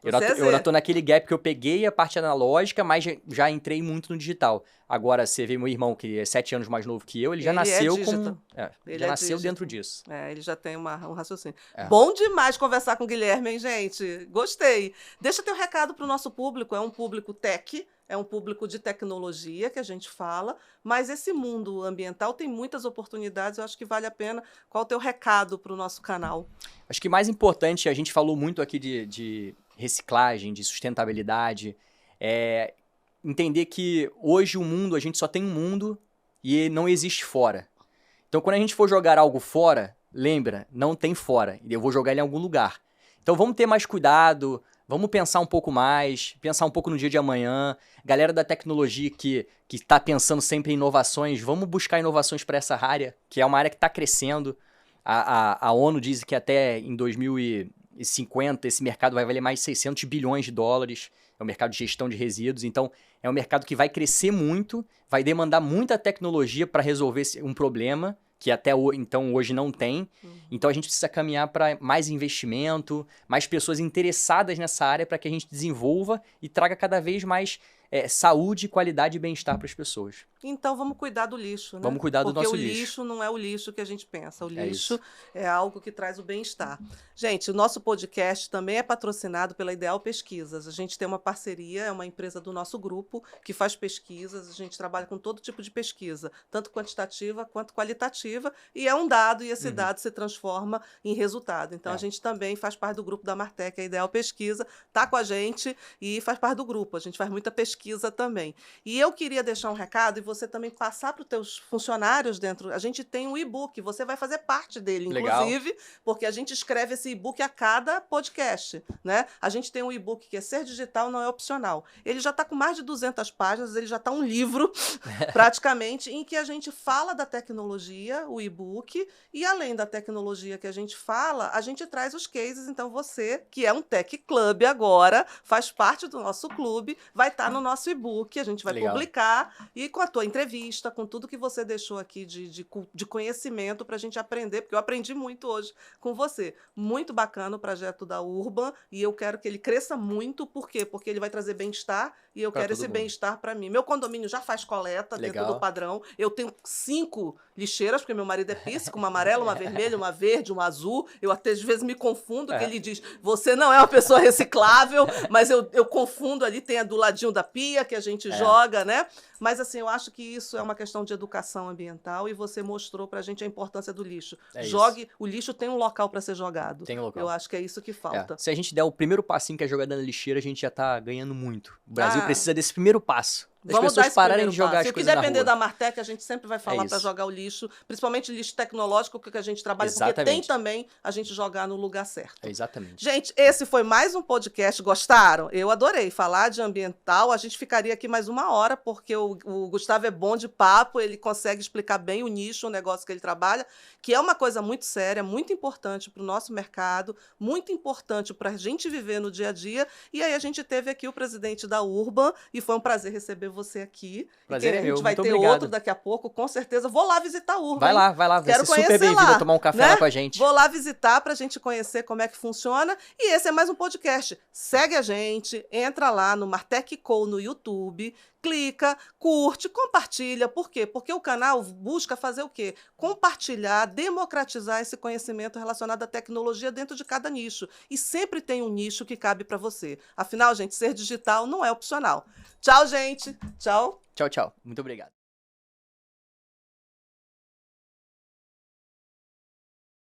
Speaker 2: Eu ainda tô naquele gap que eu peguei a parte analógica, mas já entrei muito no digital. Agora, você vê meu irmão, que é 7 anos mais novo que eu, ele já nasceu com... Ele já nasceu dentro disso.
Speaker 1: Ele já tem um raciocínio. Bom demais conversar com o Guilherme, hein, gente? Gostei. Deixa teu recado pro nosso público. É um público tech, é um público de tecnologia que a gente fala, mas esse mundo ambiental tem muitas oportunidades, eu acho que vale a pena. Qual o teu recado pro nosso canal?
Speaker 2: Acho que mais importante, a gente falou muito aqui de reciclagem, de sustentabilidade, entender que hoje a gente só tem um mundo e não existe fora. Então, quando a gente for jogar algo fora, lembra, não tem fora, eu vou jogar ele em algum lugar. Então, vamos ter mais cuidado, vamos pensar um pouco mais, pensar um pouco no dia de amanhã. Galera da tecnologia que está pensando sempre em inovações, vamos buscar inovações para essa área, que é uma área que está crescendo. A ONU diz que até em 2050 esse mercado vai valer mais de 600 bilhões de dólares. É um mercado de gestão de resíduos. Então, é um mercado que vai crescer muito, vai demandar muita tecnologia para resolver um problema que até então hoje não tem. Então, a gente precisa caminhar para mais investimento, mais pessoas interessadas nessa área para que a gente desenvolva e traga cada vez mais saúde, qualidade e bem-estar para as pessoas.
Speaker 1: Então vamos cuidar do lixo, né?
Speaker 2: Vamos cuidar do nosso
Speaker 1: Porque o
Speaker 2: lixo.
Speaker 1: lixo não é o lixo que a gente pensa. O
Speaker 2: É
Speaker 1: lixo
Speaker 2: isso.
Speaker 1: é algo que traz o bem-estar. Gente, o nosso podcast também é patrocinado pela Ideal Pesquisas. A gente tem uma parceria, é uma empresa do nosso grupo que faz pesquisas. A gente trabalha com todo tipo de pesquisa, tanto quantitativa quanto qualitativa, e é um dado, e esse dado se transforma em resultado. Então a gente também faz parte do grupo da Martec, a Ideal Pesquisa, está com a gente e faz parte do grupo. A gente faz muita pesquisa também. E eu queria deixar um recado e você também passar para os teus funcionários dentro. A gente tem um e-book, você vai fazer parte dele,
Speaker 2: Legal.
Speaker 1: inclusive, porque a gente escreve esse e-book a cada podcast, né? A gente tem um e-book que é Ser Digital Não é Opcional. Ele já está com mais de 200 páginas, ele já está um livro, praticamente, em que a gente fala da tecnologia, o e-book, e além da tecnologia que a gente fala, a gente traz os cases. Então você, que é um Tech Club agora, faz parte do nosso clube, vai estar no nosso e-book, a gente vai
Speaker 2: Legal.
Speaker 1: publicar, e com a tua entrevista, com tudo que você deixou aqui de conhecimento para a gente aprender, porque eu aprendi muito hoje com você. Muito bacana o projeto da Urban, e eu quero que ele cresça muito. Por quê? Porque ele vai trazer bem-estar, e eu quero esse bem-estar para mim. Meu condomínio já faz coleta dentro do padrão. Eu tenho 5 lixeiras, porque meu marido é píssico, uma amarela, uma vermelha, uma verde, uma azul. Eu até às vezes me confundo, que ele diz, você não é uma pessoa reciclável, mas eu confundo ali, tem a do ladinho da pia, que a gente joga, né? Mas assim, eu acho que isso é uma questão de educação ambiental, e você mostrou pra gente a importância do lixo. Jogue, o lixo tem um local para ser jogado.
Speaker 2: Tem um local.
Speaker 1: Eu acho que é isso que falta.
Speaker 2: Se a gente der o primeiro passinho, que é jogar na lixeira, a gente já tá ganhando muito. O Brasil precisa desse primeiro passo. Das pessoas pararem de jogar as coisas na rua.
Speaker 1: Se o que depender da Martec, a gente sempre vai falar para jogar o lixo, principalmente lixo tecnológico, que a gente trabalha, porque tem também a gente jogar no lugar certo.
Speaker 2: Exatamente.
Speaker 1: Gente, esse foi mais um podcast. Gostaram? Eu adorei falar de ambiental. A gente ficaria aqui mais 1 hora, porque o Gustavo é bom de papo, ele consegue explicar bem o nicho, o negócio que ele trabalha, que é uma coisa muito séria, muito importante para o nosso mercado, muito importante para a gente viver no dia a dia. E aí a gente teve aqui o presidente da Urban, e foi um prazer receber você aqui.
Speaker 2: Prazer é meu.
Speaker 1: A gente vai ter outro daqui a pouco, com certeza. Vou lá visitar a Urban.
Speaker 2: Vai lá. Quero ser super bem-vindo, tomar um café lá com a gente.
Speaker 1: Vou lá visitar pra gente conhecer como é que funciona. E esse é mais um podcast. Segue a gente, entra lá no Martec Co no YouTube, clica, curte, compartilha. Por quê? Porque o canal busca fazer o quê? Compartilhar, democratizar esse conhecimento relacionado à tecnologia dentro de cada nicho. E sempre tem um nicho que cabe para você. Afinal, gente, ser digital não é opcional. Tchau, gente. Tchau.
Speaker 2: Tchau. Muito obrigado.